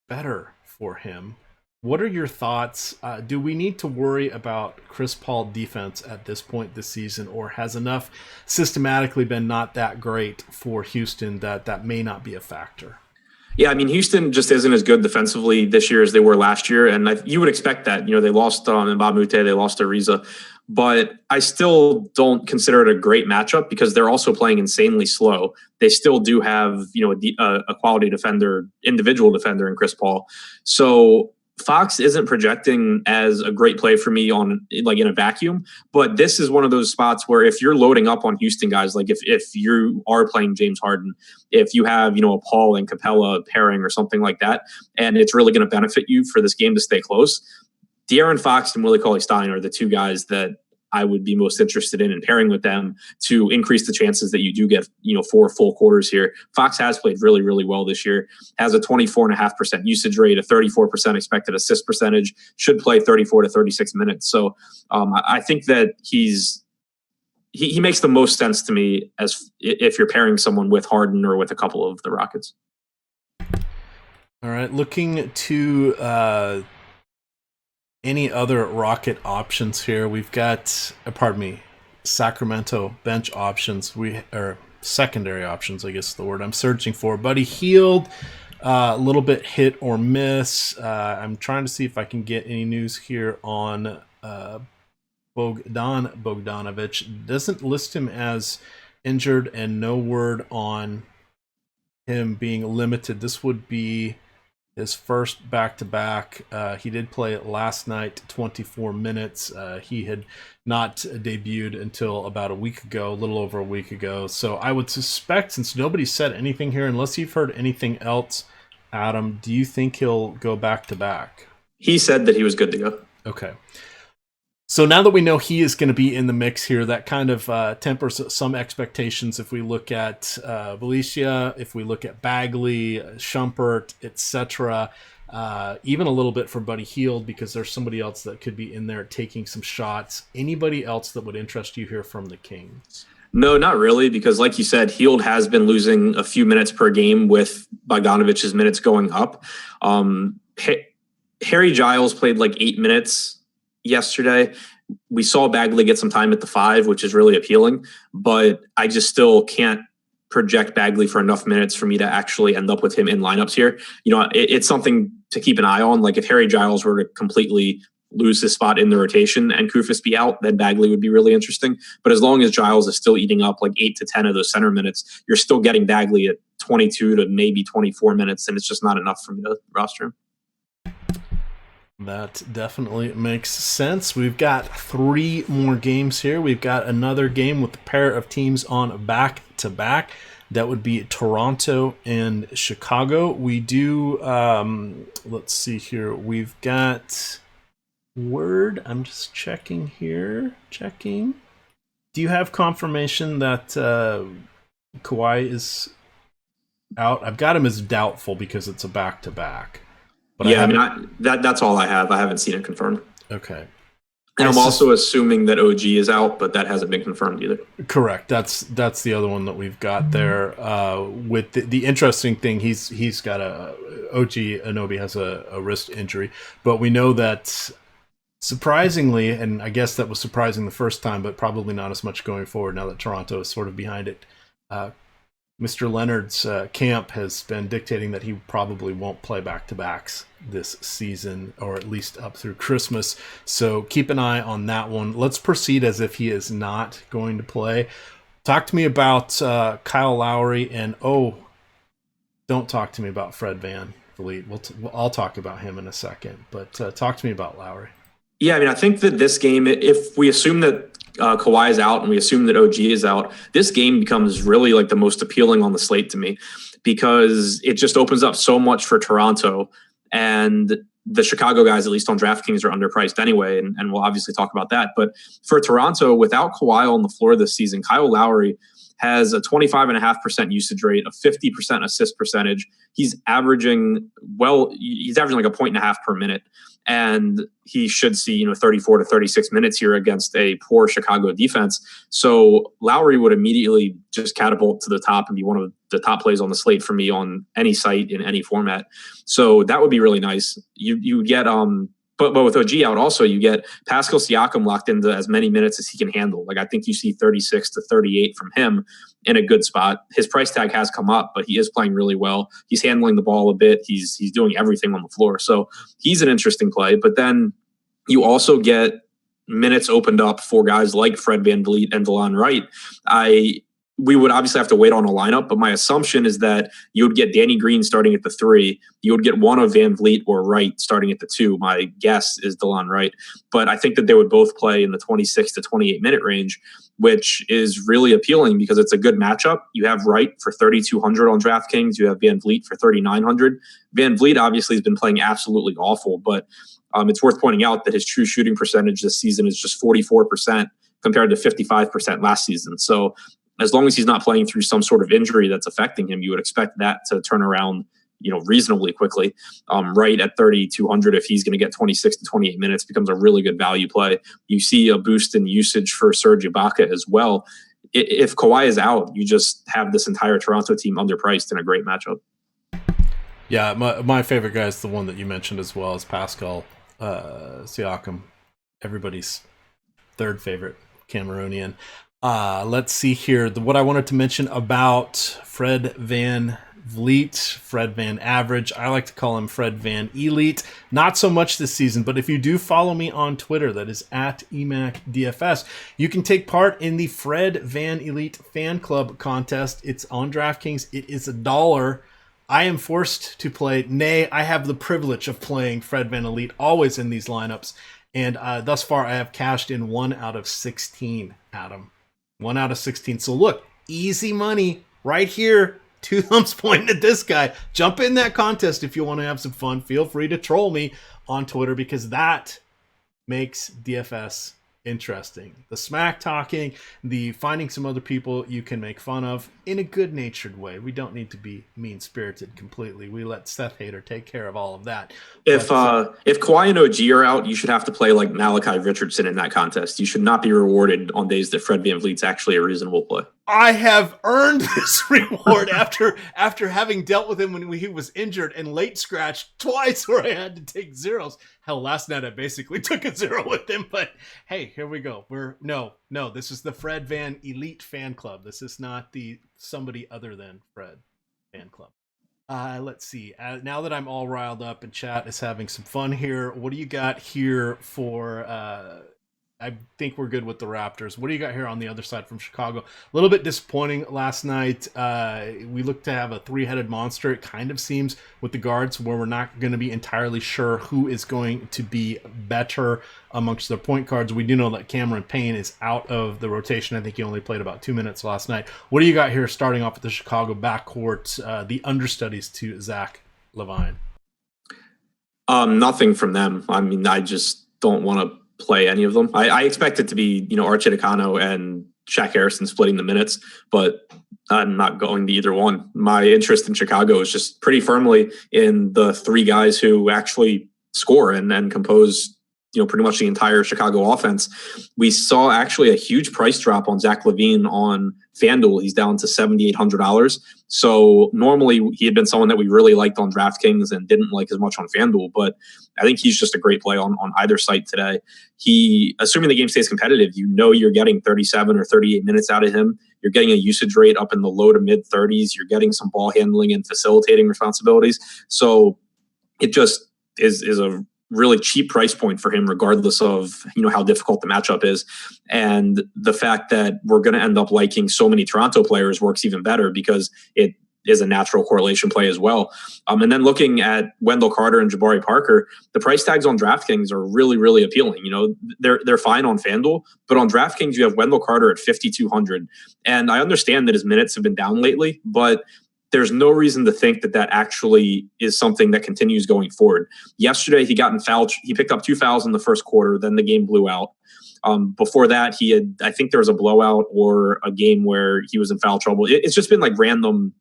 better for him. What are your thoughts? Do we need to worry about Chris Paul defense at this point this season, or has enough systematically been not that great for Houston that may not be a factor? Yeah, I mean, Houston just isn't as good defensively this year as they were last year, and you would expect that. They lost Mbah Moute, they lost Ariza, but I still don't consider it a great matchup because they're also playing insanely slow. They still do have a quality defender, individual defender in Chris Paul. So Fox isn't projecting as a great play for me in a vacuum, but this is one of those spots where if you're loading up on Houston guys, like if you are playing James Harden, if you have, a Paul and Capella pairing or something like that, and it's really going to benefit you for this game to stay close, De'Aaron Fox and Willie Cauley-Stein are the 2 guys that I would be most interested in pairing with them to increase the chances that you do get, 4 full quarters here. Fox has played really, really well this year, has a 24.5% usage rate, a 34% expected assist percentage, should play 34 to 36 minutes. So I think that he makes the most sense to me as if you're pairing someone with Harden or with a couple of the Rockets. All right, looking to any other Rocket options here? We've got, Sacramento bench options. Or secondary options, I guess is the word I'm searching for. Buddy Hield, a little bit hit or miss. I'm trying to see if I can get any news here on Bogdanovic. Doesn't list him as injured, and no word on him being limited. This would be his first back-to-back. He did play last night, 24 minutes. He had not debuted until about a little over a week ago. So I would suspect, since nobody said anything here, unless you've heard anything else, Adam, do you think he'll go back-to-back? He said that he was good to go. Okay. So now that we know he is going to be in the mix here, that kind of tempers some expectations. If we look at Valencia, if we look at Bagley, Shumpert, etc., even a little bit for Buddy Hield, because there's somebody else that could be in there taking some shots. Anybody else that would interest you here from the Kings? No, not really, because like you said, Hield has been losing a few minutes per game with Bogdanovic's minutes going up. Harry Giles played like 8 minutes yesterday. We saw Bagley get some time at the 5, which is really appealing, but I just still can't project Bagley for enough minutes for me to actually end up with him in lineups here. It's something to keep an eye on. Like if Harry Giles were to completely lose his spot in the rotation and Kufis be out, then Bagley would be really interesting. But as long as Giles is still eating up like 8 to 10 of those center minutes, you're still getting Bagley at 22 to maybe 24 minutes, and it's just not enough for me to roster him. That definitely makes sense. We've got 3 more games here. We've got another game with a pair of teams on back-to-back. That would be Toronto and Chicago. We do, let's see here. We've got word. I'm just checking here. Do you have confirmation that Kawhi is out? I've got him as doubtful because it's a back-to-back. But yeah, that's all I have. I haven't seen it confirmed. Okay. And I'm also assuming that OG is out, but that hasn't been confirmed either. Correct. That's the other one that we've got there. With the interesting thing, he's got OG Anunoby has a wrist injury, but we know that surprisingly, and I guess that was surprising the first time, but probably not as much going forward now that Toronto is sort of behind it. Mr. Leonard's camp has been dictating that he probably won't play back-to-backs this season, or at least up through Christmas. So keep an eye on that one. Let's proceed as if he is not going to play. Talk to me about Kyle Lowry, and don't talk to me about Fred VanVleet. I'll talk about him in a second, but talk to me about Lowry. Yeah, I mean, I think that this game, if we assume that Kawhi is out and we assume that OG is out, this game becomes really like the most appealing on the slate to me, because it just opens up so much for Toronto, and the Chicago guys, at least on DraftKings, are underpriced anyway, and we'll obviously talk about that. But for Toronto, without Kawhi on the floor this season, Kyle Lowry has a 25.5% usage rate, a 50% assist percentage. He's averaging like 1.5 points per minute. And he should see, 34 to 36 minutes here against a poor Chicago defense. So Lowry would immediately just catapult to the top and be one of the top plays on the slate for me on any site in any format. So that would be really nice. You get but with OG out, also you get Pascal Siakam locked into as many minutes as he can handle. Like I think you see 36 to 38 from him in a good spot. His price tag has come up, but he is playing really well. He's handling the ball a bit. He's doing everything on the floor. So he's an interesting play. But then you also get minutes opened up for guys like Fred VanVleet and DeLon Wright. We would obviously have to wait on a lineup, but my assumption is that you would get Danny Green starting at the 3. You would get one of VanVleet or Wright starting at the 2. My guess is DeLon Wright. But I think that they would both play in the 26 to 28 minute range, which is really appealing because it's a good matchup. You have Wright for 3,200 on DraftKings. You have VanVleet for 3,900. VanVleet obviously has been playing absolutely awful, but it's worth pointing out that his true shooting percentage this season is just 44% compared to 55% last season. So as long as he's not playing through some sort of injury that's affecting him, you would expect that to turn around, reasonably quickly. Right at 3,200, if he's going to get 26 to 28 minutes, becomes a really good value play. You see a boost in usage for Serge Ibaka as well. If Kawhi is out, you just have this entire Toronto team underpriced in a great matchup. Yeah, my favorite guy is the one that you mentioned as well, as Pascal Siakam, everybody's third favorite Cameroonian. Let's see here. What I wanted to mention about Fred VanVleet, Fred Van Average. I like to call him Fred Van Elite. Not so much this season, but if you do follow me on Twitter, that is at EMACDFS, you can take part in the Fred Van Elite Fan Club contest. It's on DraftKings. It is $1. I am forced to play. Nay, I have the privilege of playing Fred Van Elite always in these lineups. And thus far, I have cashed in 1 out of 16, Adam. 1 out of 16. So look, easy money right here. 2 thumbs pointing at this guy. Jump in that contest if you want to have some fun. Feel free to troll me. on Twitter, because that makes DFS interesting. The smack talking, the finding some other people you can make fun of in a good-natured way. We don't need to be mean-spirited completely. We let Seth Hater take care of all of that. If Kawhi and OG are out, you should have to play like Malachi Richardson in that contest. You should not be rewarded on days that Fred VanVleet's actually a reasonable play. I have earned this reward after having dealt with him when he was injured and late scratched twice, where I had to take zeros. Hell, last night I basically took a zero with him, but hey, here we go. No, this is the Fred Van Elite Fan Club. This is not the somebody other than Fred Fan Club. Let's see. Now that I'm all riled up and chat is having some fun here, what do you got here for... I think we're good with the Raptors. What do you got here on the other side from Chicago? A little bit disappointing last night. We look to have a three-headed monster. It kind of seems with the guards, where we're not going to be entirely sure who is going to be better amongst the point guards. We do know that Cameron Payne is out of the rotation. I think he only played about 2 minutes last night. What do you got here starting off with the Chicago backcourt, the understudies to Zach LaVine? Nothing from them. I mean, I just don't want to play any of them. I expect it to be, Archidicano and Shaq Harrison splitting the minutes, but I'm not going to either one. My interest in Chicago is just pretty firmly in the three guys who actually score and compose, pretty much the entire Chicago offense. We saw actually a huge price drop on Zach LaVine on FanDuel. He's down to $7,800. So normally he had been someone that we really liked on DraftKings and didn't like as much on FanDuel, but I think he's just a great play on either site today. Assuming the game stays competitive, you're getting 37 or 38 minutes out of him. You're getting a usage rate up in the low to mid 30s. You're getting some ball handling and facilitating responsibilities. So it just is a really cheap price point for him, regardless of how difficult the matchup is. And the fact that we're going to end up liking so many Toronto players works even better, because it is a natural correlation play as well. And then looking at Wendell Carter and Jabari Parker, the price tags on DraftKings are really, really appealing. They're fine on FanDuel, but on DraftKings you have Wendell Carter at 5,200. And I understand that his minutes have been down lately, but there's no reason to think that actually is something that continues going forward. Yesterday, he got in foul. He picked up 2 fouls in the first quarter. Then the game blew out. Before that, I think there was a blowout or a game where he was in foul trouble. It's just been like random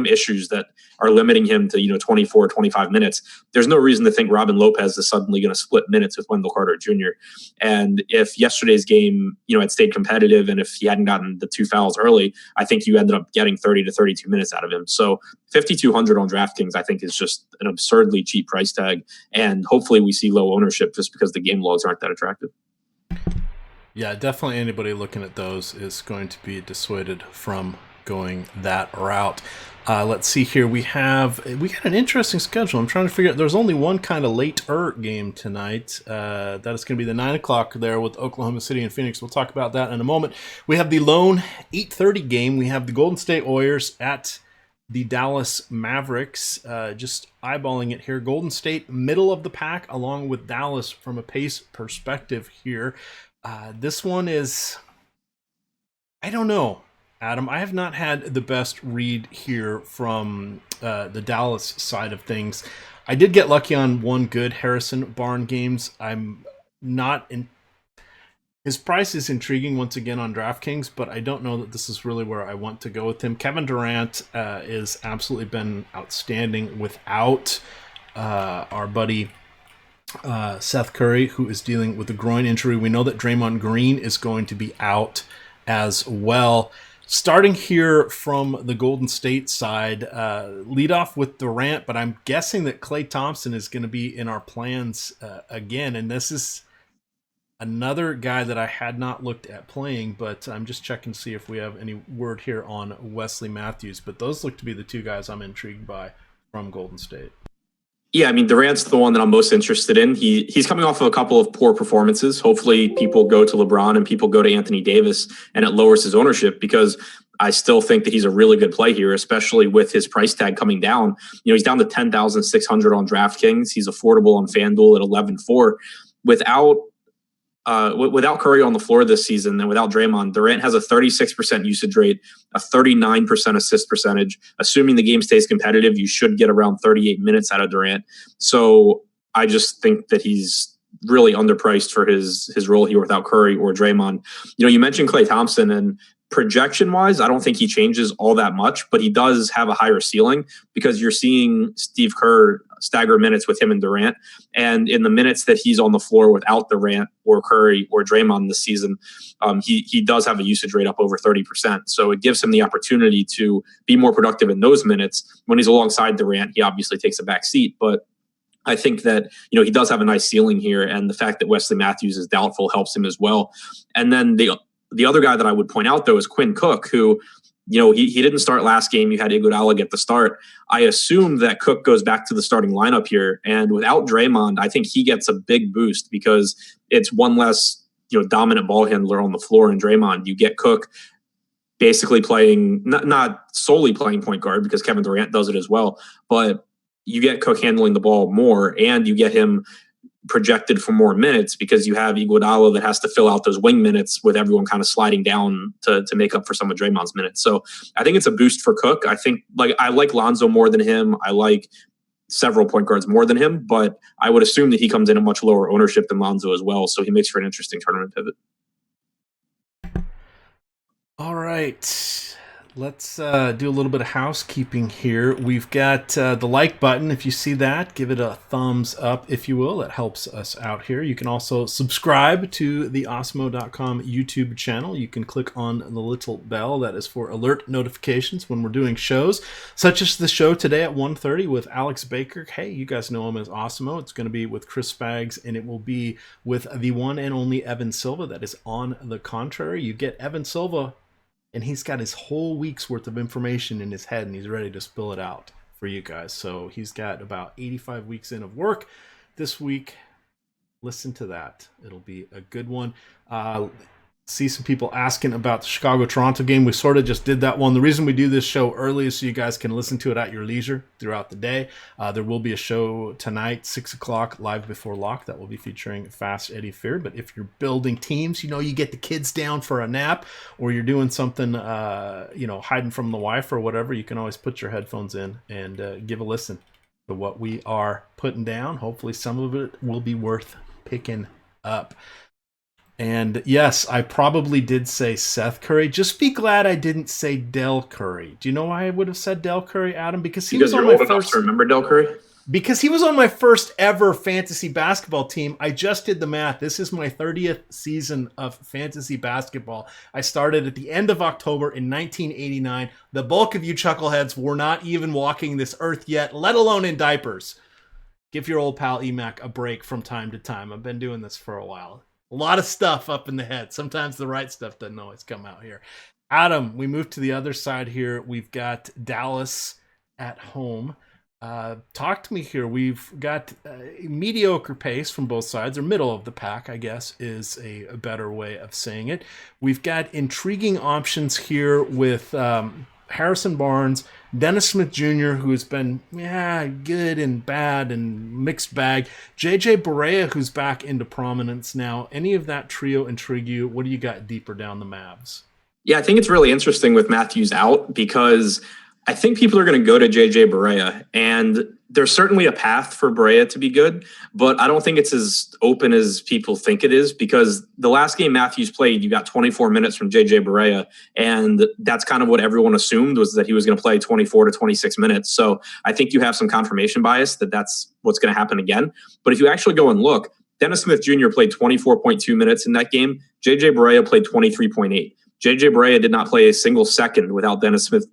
issues that are limiting him to 24, 25 minutes. There's no reason to think Robin Lopez is suddenly going to split minutes with Wendell Carter Jr. And if yesterday's game had stayed competitive, and if he hadn't gotten the 2 fouls early, I think you ended up getting 30 to 32 minutes out of him. So 5,200 on DraftKings I think is just an absurdly cheap price tag, and hopefully we see low ownership just because the game logs aren't that attractive. Yeah, definitely anybody looking at those is going to be dissuaded from going that route. Let's see here. We got an interesting schedule. I'm trying to figure out. There's only one kind of later game tonight. That is going to be the 9 o'clock there with Oklahoma City and Phoenix. We'll talk about that in a moment. We have the lone 8:30 game. We have the Golden State Warriors at the Dallas Mavericks. Just eyeballing it here. Golden State middle of the pack, along with Dallas from a pace perspective here. This one is, I don't know, Adam. I have not had the best read here from the Dallas side of things. I did get lucky on one good Harrison Barnes games. I'm not in. His price is intriguing once again on DraftKings, but I don't know that this is really where I want to go with him. Kevin Durant is absolutely been outstanding without our buddy Seth Curry, who is dealing with a groin injury. We know that Draymond Green is going to be out as well. Starting here from the Golden State side, lead off with Durant, but I'm guessing that Klay Thompson is going to be in our plans again. And this is another guy that I had not looked at playing, but I'm just checking to see if we have any word here on Wesley Matthews. But those look to be the two guys I'm intrigued by from Golden State. Yeah, I mean, Durant's the one that I'm most interested in. He's coming off of a couple of poor performances. Hopefully people go to LeBron and people go to Anthony Davis, and it lowers his ownership, because I still think that he's a really good play here, especially with his price tag coming down. He's down to 10,600 on DraftKings. He's affordable on FanDuel at 11.4. Without Curry on the floor this season and without Draymond, Durant has a 36% usage rate, a 39% assist percentage. Assuming the game stays competitive, you should get around 38 minutes out of Durant. So I just think that he's really underpriced for his role here without Curry or Draymond. You mentioned Klay Thompson, and projection wise, I don't think he changes all that much, but he does have a higher ceiling because you're seeing Steve Kerr stagger minutes with him and Durant. And in the minutes that he's on the floor without Durant or Curry or Draymond this season, he does have a usage rate up over 30%. So it gives him the opportunity to be more productive in those minutes. When he's alongside Durant, he obviously takes a back seat, but I think that, he does have a nice ceiling here. And the fact that Wesley Matthews is doubtful helps him as well. And then the other guy that I would point out, though, is Quinn Cook, who, he didn't start last game. You had Iguodala get the start. I assume that Cook goes back to the starting lineup here. And without Draymond, I think he gets a big boost because it's one less, dominant ball handler on the floor in Draymond. You get Cook basically playing, not solely playing point guard because Kevin Durant does it as well, but you get Cook handling the ball more, and you get him projected for more minutes because you have Iguodala that has to fill out those wing minutes with everyone kind of sliding down to make up for some of Draymond's minutes. So I think it's a boost for Cook. I think I like Lonzo more than him. I like several point guards more than him, but I would assume that he comes in at much lower ownership than Lonzo as well. So he makes for an interesting tournament pivot. All right. Let's do a little bit of housekeeping here. We've got the like button. If you see that, give it a thumbs up, if you will. That helps us out here. You can also subscribe to the Osmo.com YouTube channel. You can click on the little bell. That is for alert notifications when we're doing shows, such as the show today at 1:30 with Alex Baker. Hey, you guys know him as Osmo. It's going to be with Chris Spags, and it will be with the one and only Evan Silva. That is on the contrary. You get Evan Silva, and he's got his whole week's worth of information in his head, and he's ready to spill it out for you guys. So he's got about 85 weeks in of work this week. Listen to that. It'll be a good one. See some people asking about the Chicago-Toronto game. We sort of just did that one. The reason we do this show early is so you guys can listen to it at your leisure throughout the day. There will be a show tonight, 6 o'clock, live before lock, that will be featuring Fast Eddie Fear. But if you're building teams, you get the kids down for a nap, or you're doing something, hiding from the wife or whatever, you can always put your headphones in and give a listen to what we are putting down. Hopefully some of it will be worth picking up. And yes, I probably did say Seth Curry. Just be glad I didn't say Del Curry. Do you know why I would have said Del Curry, Adam? Because he was on my first. Remember Del Curry? Because he was on my first ever fantasy basketball team. I just did the math. This is my 30th season of fantasy basketball. I started at the end of October in 1989. The bulk of you chuckleheads were not even walking this earth yet, let alone in diapers. Give your old pal Emac a break from time to time. I've been doing this for a while. A lot of stuff up in the head. Sometimes the right stuff doesn't always come out here. Adam, we move to the other side here. We've got Dallas at home. Talk to me here. We've got a mediocre pace from both sides, or middle of the pack, I guess, is a better way of saying it. We've got intriguing options here with Harrison Barnes, Dennis Smith Jr., who has been good and bad and mixed bag. JJ Barea, who's back into prominence now. Any of that trio intrigue you? What do you got deeper down the Mavs? Yeah, I think it's really interesting with Matthews out because I think people are going to go to JJ Barea, and there's certainly a path for Barea to be good, but I don't think it's as open as people think it is because the last game Matthews played, you got 24 minutes from JJ Barea, and that's kind of what everyone assumed was that he was going to play 24 to 26 minutes. So I think you have some confirmation bias that that's what's going to happen again. But if you actually go and look, Dennis Smith Jr. played 24.2 minutes in that game. JJ Barea played 23.8. JJ Barea did not play a single second without Dennis Smith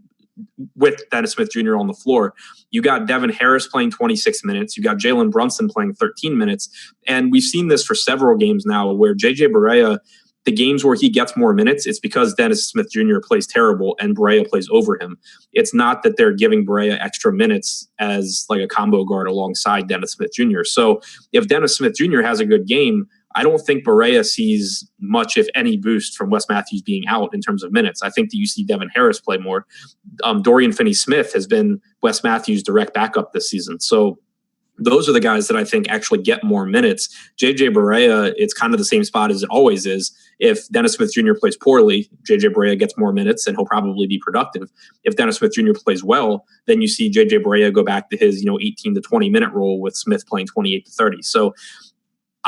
Jr. on the floor. You got Devin Harris playing 26 minutes. You got Jalen Brunson playing 13 minutes. And we've seen this for several games now where JJ Barea, the games where he gets more minutes, it's because Dennis Smith Jr. plays terrible and Barea plays over him. It's not that they're giving Barea extra minutes as like a combo guard alongside Dennis Smith Jr. So if Dennis Smith Jr. has a good game, I don't think Barea sees much, if any, boost from Wes Matthews being out in terms of minutes. I think that you see Devin Harris play more. Dorian Finney-Smith has been Wes Matthews' direct backup this season. So those are the guys that I think actually get more minutes. JJ Barea, it's kind of the same spot as it always is. If Dennis Smith Jr. plays poorly, JJ Barea gets more minutes and he'll probably be productive. If Dennis Smith Jr. plays well, then you see JJ Barea go back to his 18 to 20 minute role with Smith playing 28 to 30. So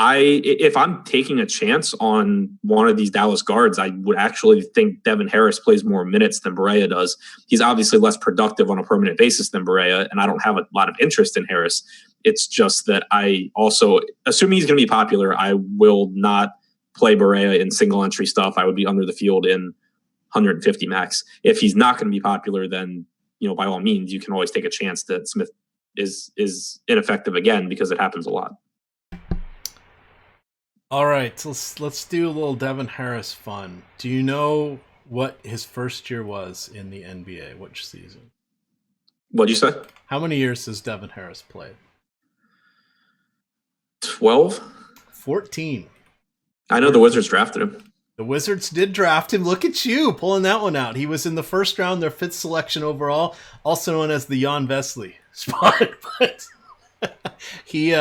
if I'm taking a chance on one of these Dallas guards, I would actually think Devin Harris plays more minutes than Barea does. He's obviously less productive on a permanent basis than Barea, and I don't have a lot of interest in Harris. It's just that I also, assuming he's going to be popular, I will not play Barea in single entry stuff. I would be under the field in 150 max. If he's not going to be popular, then by all means, you can always take a chance that Smith is ineffective again, because it happens a lot. All right, so let's do a little Devin Harris fun. Do you know what his first year was in the NBA? Which season? What'd you say? How many years has Devin Harris played? 12? 14. I know the Wizards drafted him. The Wizards did draft him. Look at you pulling that one out. He was in the first round, their 5th selection overall, also known as the Jan Vesely spot. But he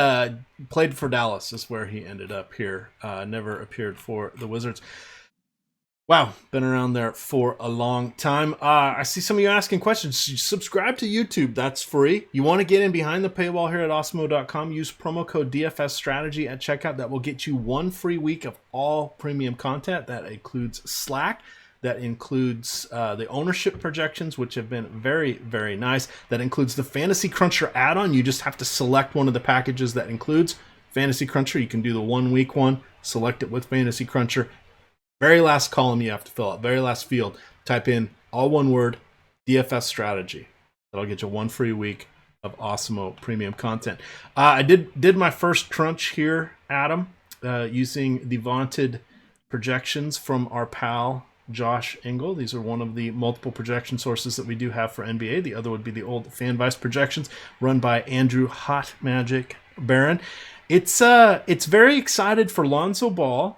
played for Dallas, is where he ended up here. Never appeared for the Wizards. Wow, been around there for a long time. I see some of you asking questions. Subscribe to YouTube. That's free. You want to get in behind the paywall here at Awesemo.com. Use promo code DFS Strategy at checkout. That will get you 1 free week of all premium content. That includes Slack. That includes the ownership projections, which have been very, very nice. That includes the Fantasy Cruncher add-on. You just have to select one of the packages that includes Fantasy Cruncher. You can do the 1 week one, select it with Fantasy Cruncher. Very last column you have to fill out, very last field. Type in all one word, DFS Strategy. That'll get you 1 free week of Awesemo premium content. I did my first crunch here, Adam, using the vaunted projections from our pal Josh Engel. These are one of the multiple projection sources that we do have for NBA. The other would be the old FanVice projections run by Andrew Hot Magic Barron. It's very excited for Lonzo Ball.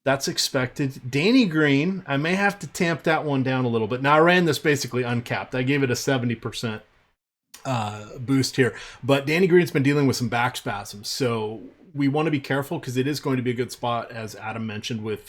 That's expected. Danny Green, I may have to tamp that one down a little bit. Now, I ran this basically uncapped. I gave it a 70% boost here. But Danny Green's been dealing with some back spasms. So we want to be careful because it is going to be a good spot, as Adam mentioned, with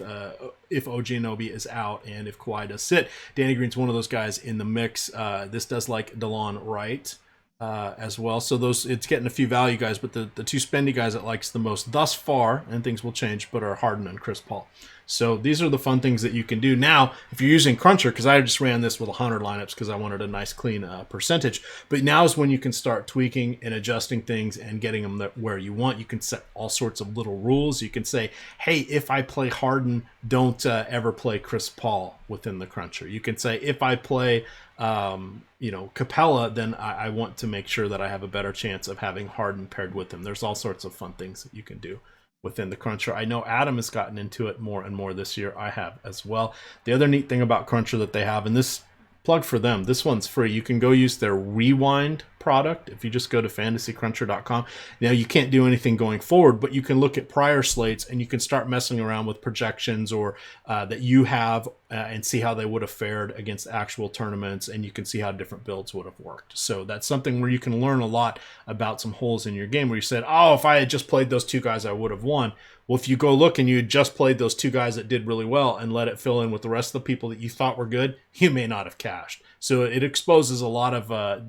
if OG Anunoby is out and if Kawhi does sit. Danny Green's one of those guys in the mix. This does like DeLon Wright as well. So it's getting a few value guys, but the 2 spendy guys it likes the most thus far, and things will change, but are Harden and Chris Paul. So these are the fun things that you can do. Now, if you're using Cruncher, because I just ran this with 100 lineups because I wanted a nice clean percentage, but now is when you can start tweaking and adjusting things and getting them where you want. You can set all sorts of little rules. You can say, hey, if I play Harden, don't ever play Chris Paul within the Cruncher. You can say, if I play Capella, then I want to make sure that I have a better chance of having Harden paired with him. There's all sorts of fun things that you can do within the Cruncher. I know Adam has gotten into it more and more this year. I have as well. The other neat thing about Cruncher that they have, and this plug for them, this one's free. You can go use their Rewind product if you just go to fantasycruncher.com. Now, you can't do anything going forward, but you can look at prior slates and you can start messing around with projections or that you have and see how they would have fared against actual tournaments, and you can see how different builds would have worked. So that's something where you can learn a lot about some holes in your game where you said, oh, if I had just played those 2 guys, I would have won. Well, if you go look and you had just played those 2 guys that did really well and let it fill in with the rest of the people that you thought were good, you may not have cashed. So it exposes a lot of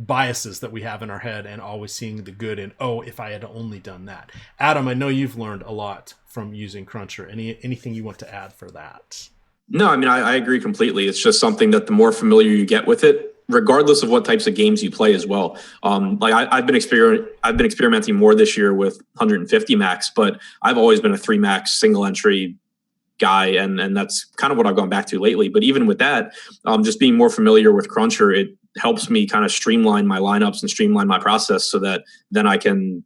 biases that we have in our head and always seeing the good in, oh, if I had only done that. Adam, I know you've learned a lot from using Cruncher. Anything you want to add for that? No, I mean, I agree completely. It's just something that the more familiar you get with it, regardless of what types of games you play as well. I've been experimenting more this year with 150 max, but I've always been a 3 max single entry guy, and that's kind of what I've gone back to lately. But even with that, just being more familiar with Cruncher, it helps me kind of streamline my lineups and streamline my process so that then I can,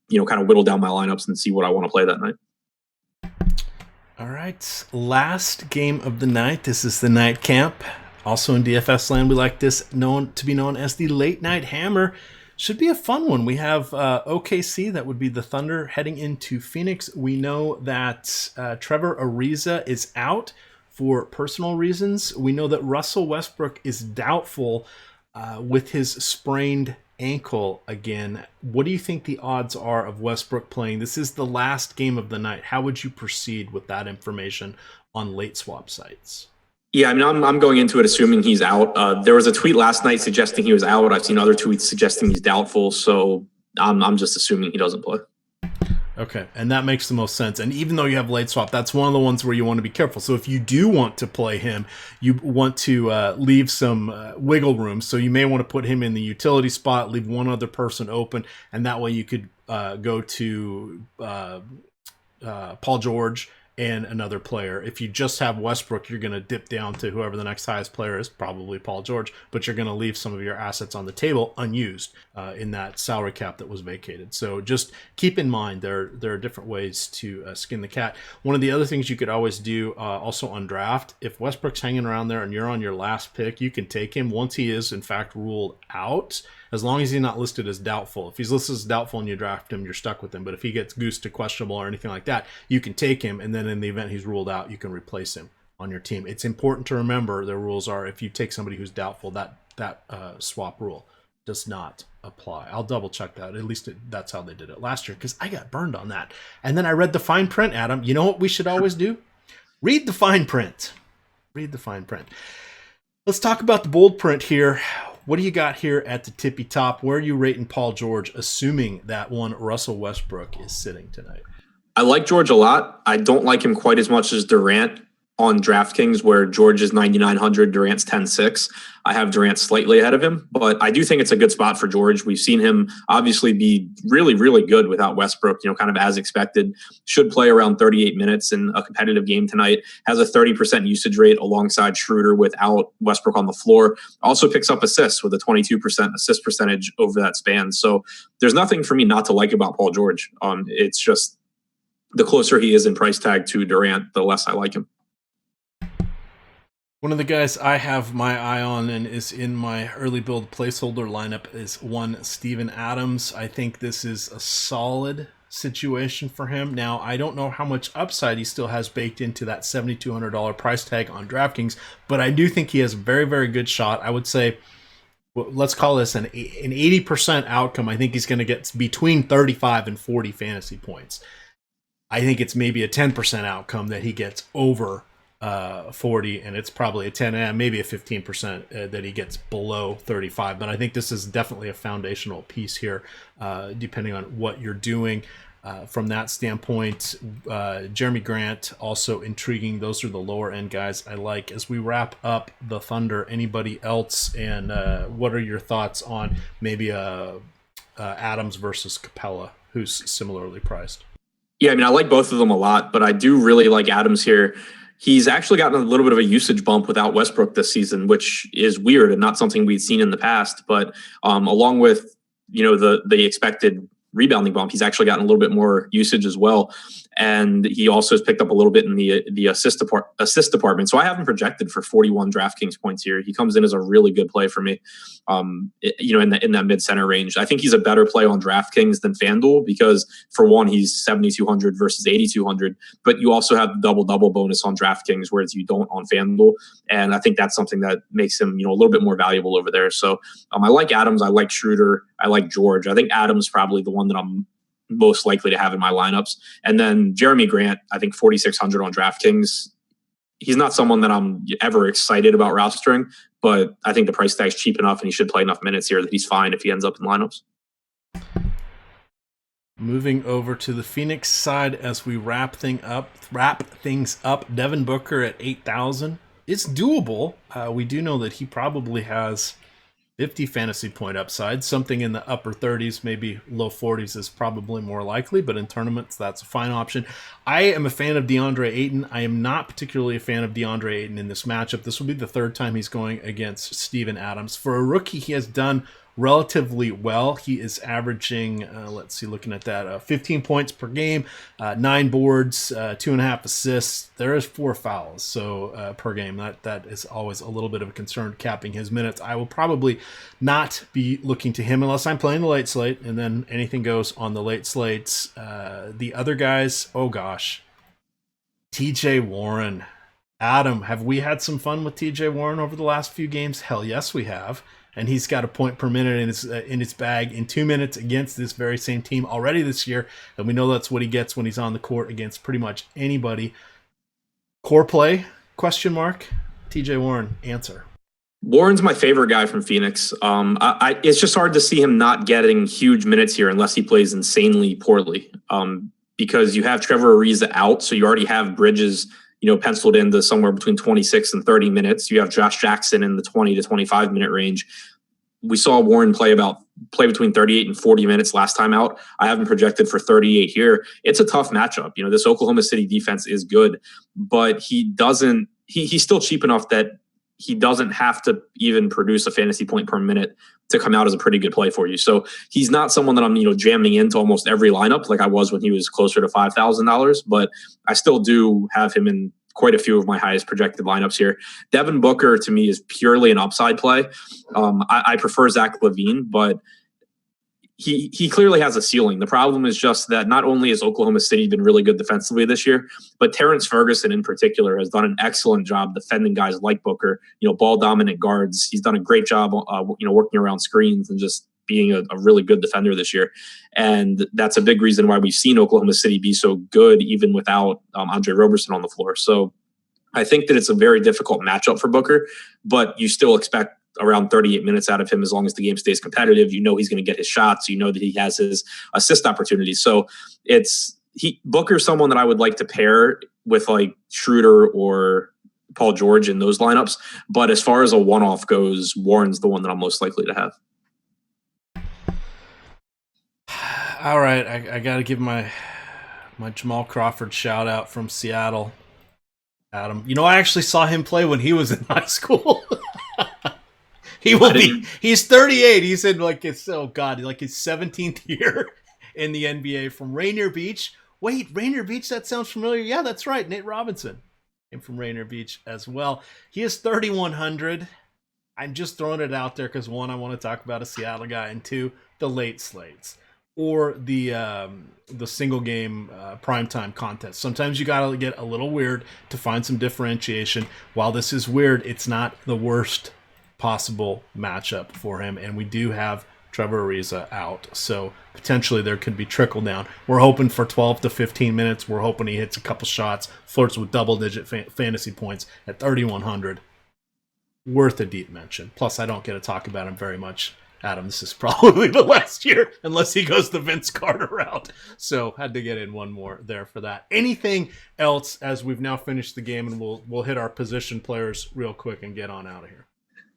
kind of whittle down my lineups and see what I want to play that night. All right, last game of the night. This is the night camp. Also in DFS land, we like this to be known as the late night hammer. Should be a fun one. We have OKC, that would be the Thunder, heading into Phoenix. We know that Trevor Ariza is out for personal reasons. We know that Russell Westbrook is doubtful with his sprained ankle again. What do you think the odds are of Westbrook playing? This is the last game of the night. How would you proceed with that information on late swap sites? Yeah, I mean, I'm going into it assuming he's out. There was a tweet last night suggesting he was out. I've seen other tweets suggesting he's doubtful, so I'm just assuming he doesn't play. Okay, and that makes the most sense. And even though you have late swap, that's one of the ones where you want to be careful. So if you do want to play him, you want to leave some wiggle room. So you may want to put him in the utility spot, leave one other person open, and that way you could go to Paul George and another player. If you just have Westbrook, you're going to dip down to whoever the next highest player is, probably Paul George, but you're going to leave some of your assets on the table unused in that salary cap that was vacated. So just keep in mind there are different ways to skin the cat. One of the other things you could always do also on draft, if Westbrook's hanging around there and you're on your last pick, you can take him once he is in fact ruled out, as long as he's not listed as doubtful. If he's listed as doubtful and you draft him, you're stuck with him. But if he gets goosed to questionable or anything like that, you can take him, and then in the event he's ruled out, you can replace him on your team. It's important to remember the rules are if you take somebody who's doubtful, that swap rule does not apply. I'll double check that. At least that's how they did it last year, because I got burned on that. And then I read the fine print, Adam. You know what we should always do? Read the fine print. Read the fine print. Let's talk about the bold print here. What do you got here at the tippy top? Where are you rating Paul George, assuming that one Russell Westbrook is sitting tonight? I like George a lot. I don't like him quite as much as Durant on DraftKings, where George is 9,900, Durant's 10,600. I have Durant slightly ahead of him, but I do think it's a good spot for George. We've seen him obviously be really, really good without Westbrook, kind of as expected. Should play around 38 minutes in a competitive game tonight. Has a 30% usage rate alongside Schroeder without Westbrook on the floor. Also picks up assists with a 22% assist percentage over that span. So there's nothing for me not to like about Paul George. It's just the closer he is in price tag to Durant, the less I like him. One of the guys I have my eye on and is in my early build placeholder lineup is one Steven Adams. I think this is a solid situation for him. Now, I don't know how much upside he still has baked into that $7,200 price tag on DraftKings, but I do think he has a very, very good shot. I would say, well, let's call this an 80% outcome. I think he's going to get between 35 and 40 fantasy points. I think it's maybe a 10% outcome that he gets over 40, and it's probably a 10 and maybe a 15% that he gets below 35. But I think this is definitely a foundational piece here, depending on what you're doing. From that standpoint, Jeremy Grant, also intriguing. Those are the lower end guys I like. As we wrap up the Thunder, anybody else? And what are your thoughts on maybe Adams versus Capella, who's similarly priced? Yeah, I mean, I like both of them a lot, but I do really like Adams here. He's actually gotten a little bit of a usage bump without Westbrook this season, which is weird and not something we'd seen in the past. But along with, the expected rebounding bump, he's actually gotten a little bit more usage as well. And he also has picked up a little bit in the assist department. So I have him projected for 41 DraftKings points here. He comes in as a really good play for me, in that mid-center range. I think he's a better play on DraftKings than FanDuel because, for one, he's 7,200 versus 8,200. But you also have the double-double bonus on DraftKings, whereas you don't on FanDuel. And I think that's something that makes him, a little bit more valuable over there. So I like Adams. I like Schroeder. I like George. I think Adams is probably the one that I'm most likely to have in my lineups. And then Jeremy Grant, I think 4,600 on DraftKings. He's not someone that I'm ever excited about rostering, but I think the price tag's cheap enough and he should play enough minutes here that he's fine if he ends up in lineups. Moving over to the Phoenix side as we wrap things up. Devin Booker at 8,000. It's doable. We do know that he probably has 50 fantasy point upside. Something in the upper 30s, maybe low 40s is probably more likely, but in tournaments, that's a fine option. I am a fan of DeAndre Ayton. I am not particularly a fan of DeAndre Ayton in this matchup. This will be the third time he's going against Steven Adams. For a rookie, he has done relatively well. He is averaging, looking at that, 15 points per game, 9 boards, 2.5 assists. There is 4 fouls per game. That is always a little bit of a concern, capping his minutes. I will probably not be looking to him unless I'm playing the late slate, and then anything goes on the late slates. The other guys, oh gosh, TJ Warren. Adam, have we had some fun with TJ Warren over the last few games? Hell yes, we have. and he's got a point per minute in his bag in 2 minutes against this very same team already this year, and we know that's what he gets when he's on the court against pretty much anybody. Core play? Question mark. TJ Warren, answer. Warren's my favorite guy from Phoenix. It's just hard to see him not getting huge minutes here unless he plays insanely poorly. Because you have Trevor Ariza out, so you already have Bridges, penciled into somewhere between 26 and 30 minutes. You have Josh Jackson in the 20 to 25 minute range. We saw Warren play between 38 and 40 minutes last time out. I have him projected for 38 here. It's a tough matchup. This Oklahoma City defense is good, but he's still cheap enough that he doesn't have to even produce a fantasy point per minute to come out as a pretty good play for you. So he's not someone that I'm, jamming into almost every lineup like I was when he was closer to $5,000, but I still do have him in quite a few of my highest projected lineups here. Devin Booker to me is purely an upside play. I prefer Zach LaVine, but he clearly has a ceiling. The problem is just that not only has Oklahoma City been really good defensively this year, but Terrence Ferguson in particular has done an excellent job defending guys like Booker, ball dominant guards. He's done a great job, working around screens and just being a really good defender this year. And that's a big reason why we've seen Oklahoma City be so good, even without Andre Roberson on the floor. So I think that it's a very difficult matchup for Booker, but you still expect around 38 minutes out of him as long as the game stays competitive. He's going to get his shots. That he has his assist opportunities. So Booker's someone that I would like to pair with like Schroeder or Paul George in those lineups. But as far as a one-off goes, Warren's the one that I'm most likely to have. All right, I got to give my Jamal Crawford shout out from Seattle. Adam, I actually saw him play when he was in high school. He's 38. He's in his 17th year in the NBA from Rainier Beach. Wait, Rainier Beach, that sounds familiar. Yeah, that's right. Nate Robinson came from Rainier Beach as well. He is 3,100. I'm just throwing it out there because one, I want to talk about a Seattle guy, and two, the late slates or the single game primetime contest. Sometimes you got to get a little weird to find some differentiation. While this is weird, it's not the worst possible matchup for him, and we do have Trevor Ariza out, so potentially there could be trickle down. We're hoping for 12 to 15 minutes. We're hoping he hits a couple shots, flirts with double-digit fantasy points at 3,100. Worth a deep mention. Plus, I don't get to talk about him very much. Adam, this is probably the last year, unless he goes the Vince Carter route. So, had to get in one more there for that. Anything else as we've now finished the game, and we'll hit our position players real quick and get on out of here.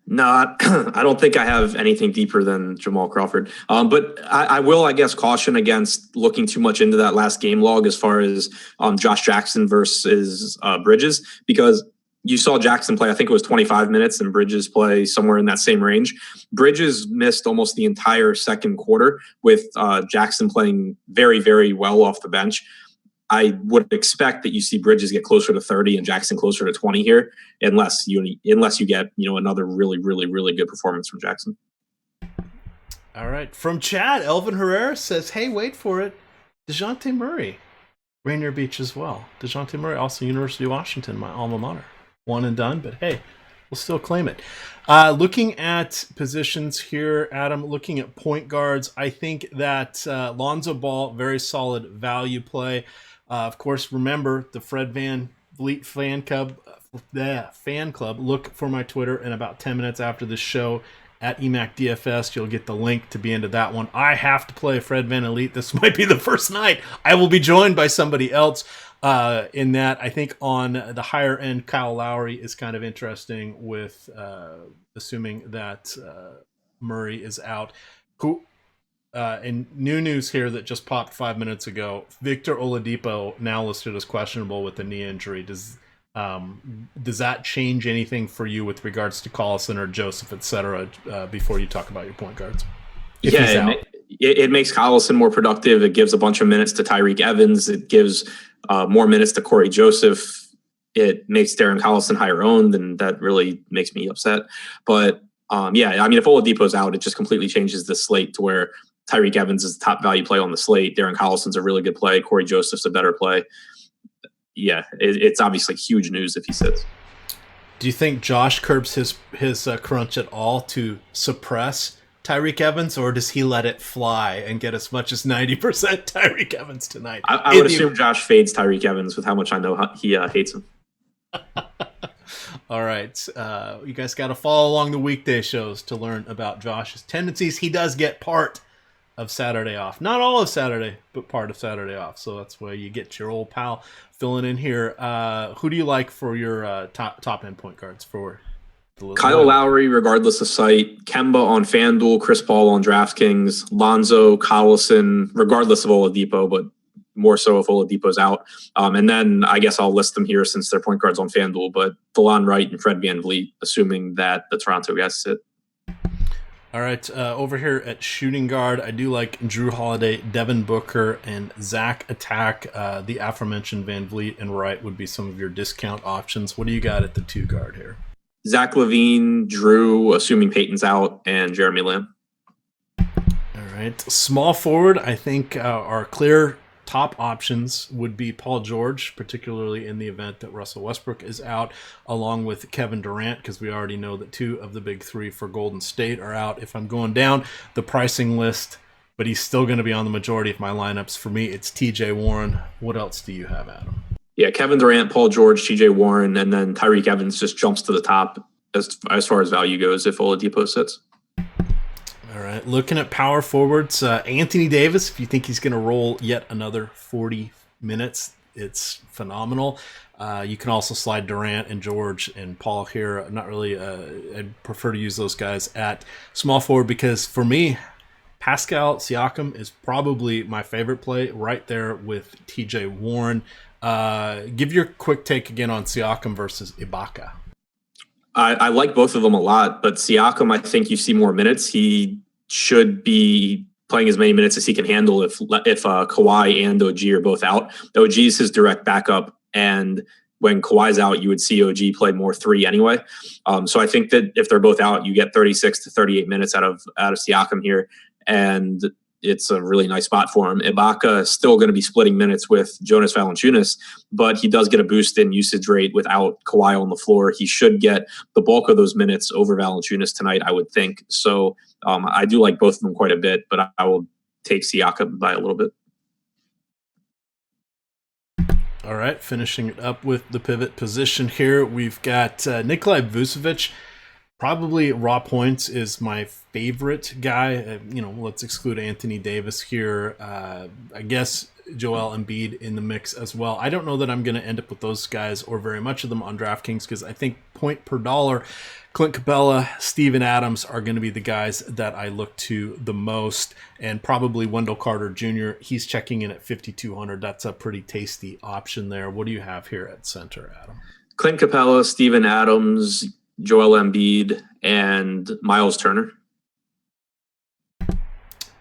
No, I don't think I have anything deeper than Jamal Crawford. But I will, I guess, caution against looking too much into that last game log as far as Josh Jackson versus Bridges, because you saw Jackson play, I think it was 25 minutes, and Bridges play somewhere in that same range. Bridges missed almost the entire second quarter with Jackson playing very, very well off the bench. I would expect that you see Bridges get closer to 30 and Jackson closer to 20 here, unless you get another really, really, really good performance from Jackson. All right, from Chad, Elvin Herrera says, "Hey, wait for it, DeJounte Murray, Rainier Beach as well. DeJounte Murray, also University of Washington, my alma mater. One and done, but hey, we'll still claim it." Looking at positions here, Adam, looking at point guards, I think that Lonzo Ball, very solid value play. Of course, remember the Fred Van Vliet fan club. Look for my Twitter in about 10 minutes after this show at EMAC DFS. You'll get the link to be into that one. I have to play Fred Van Vliet. This might be the first night. I will be joined by somebody else in that. I think on the higher end, Kyle Lowry is kind of interesting with assuming that Murray is out. And new news here that just popped 5 minutes ago. Victor Oladipo now listed as questionable with a knee injury. Does that change anything for you with regards to Collison or Joseph, etc., before you talk about your point guards? It makes Collison more productive. It gives a bunch of minutes to Tyreek Evans. It gives more minutes to Corey Joseph. It makes Darren Collison higher owned, and that really makes me upset. But if Oladipo's out, it just completely changes the slate to where Tyreek Evans is the top value play on the slate. Darren Collison's a really good play. Corey Joseph's a better play. Yeah, it's obviously huge news if he sits. Do you think Josh curbs his crunch at all to suppress Tyreek Evans, or does he let it fly and get as much as 90% Tyreek Evans tonight? I would assume Josh fades Tyreek Evans with how much I know he hates him. All right. You guys got to follow along the weekday shows to learn about Josh's tendencies. He does get part of Saturday off. Not all of Saturday, but part of Saturday off. So that's why you get your old pal filling in here. Who do you like for your top end point guards for the Kyle Lowry, regardless of site. Kemba on FanDuel. Chris Paul on DraftKings. Lonzo, Collison, regardless of Oladipo, but more so if Oladipo's out. And then I guess I'll list them here since they're point guards on FanDuel, but DeLon Wright and Fred VanVleet, assuming that the Toronto guys sit. All right, over here at shooting guard, I do like Drew Holiday, Devin Booker, and Zach Attack. The aforementioned VanVleet and Wright would be some of your discount options. What do you got at the 2 guard here? Zach LaVine, Drew, assuming Peyton's out, and Jeremy Lamb. All right, small forward, I think our clear top options would be Paul George, particularly in the event that Russell Westbrook is out, along with Kevin Durant, because we already know that 2 of the big 3 for Golden State are out. If I'm going down the pricing list, but he's still going to be on the majority of my lineups, for me, it's TJ Warren. What else do you have, Adam? Yeah, Kevin Durant, Paul George, TJ Warren, and then Tyreek Evans just jumps to the top as far as value goes if Oladipo sits. All right, looking at power forwards, Anthony Davis, if you think he's going to roll yet another 40 minutes, it's phenomenal. You can also slide Durant and George and Paul here. I'm not really, I'd prefer to use those guys at small forward because for me, Pascal Siakam is probably my favorite play right there with TJ Warren. Give your quick take again on Siakam versus Ibaka. I like both of them a lot, but Siakam, I think you see more minutes. He should be playing as many minutes as he can handle if Kawhi and OG are both out. OG is his direct backup, and when Kawhi's out, you would see OG play more 3 anyway. So I think that if they're both out, you get 36 to 38 minutes out of Siakam here, and it's a really nice spot for him. Ibaka is still going to be splitting minutes with Jonas Valanciunas, but he does get a boost in usage rate without Kawhi on the floor. He should get the bulk of those minutes over Valanciunas tonight, I would think. So I do like both of them quite a bit, but I will take Siakam by a little bit. All right, finishing it up with the pivot position here, we've got Nikolai Vucevic. Probably raw points is my favorite guy. Let's exclude Anthony Davis here. I guess Joel Embiid in the mix as well. I don't know that I'm going to end up with those guys or very much of them on DraftKings because I think point per dollar, Clint Capella, Steven Adams are going to be the guys that I look to the most, and probably Wendell Carter Jr. He's checking in at 5,200. That's a pretty tasty option there. What do you have here at center, Adam? Clint Capella, Steven Adams, Joel Embiid, and Miles Turner.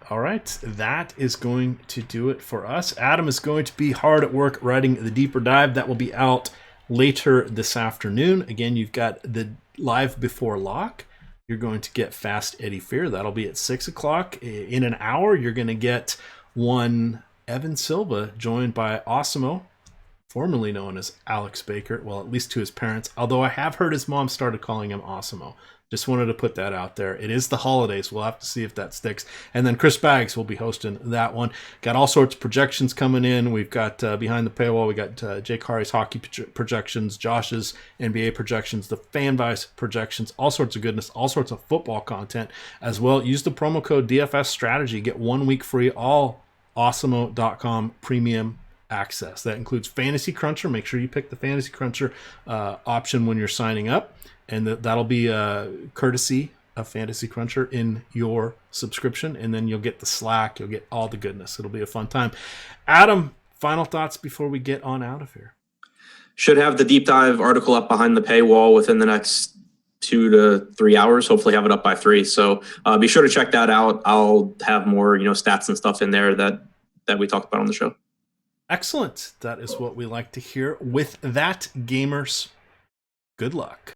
All right, that is going to do it for us. Adam is going to be hard at work writing the deeper dive. That will be out later this afternoon. Again, you've got the live before lock. You're going to get Fast Eddie Fear. That'll be at 6 o'clock. In an hour, you're going to get one Evan Silva joined by Osimo, formerly known as Alex Baker, well, at least to his parents, although I have heard his mom started calling him Osimo. Just wanted to put that out there. It is the holidays. We'll have to see if that sticks. And then Chris Baggs will be hosting that one. Got all sorts of projections coming in. We've got behind the paywall, we got Jake Hari's hockey projections, Josh's NBA projections, the FanVice projections, all sorts of goodness, all sorts of football content as well. Use the promo code DFS Strategy. Get 1 week free, all Osimo.com premium access. That includes Fantasy Cruncher. Make sure you pick the Fantasy Cruncher option when you're signing up, and that'll be courtesy of Fantasy Cruncher in your subscription, and then you'll get the Slack. You'll get all the goodness. It'll be a fun time. Adam, final thoughts before we get on out of here? Should have the deep dive article up behind the paywall within the next 2 to 3 hours. Hopefully have it up by 3. So be sure to check that out. I'll have more, stats and stuff in there that we talked about on the show. Excellent. That is what we like to hear. With that, gamers, good luck.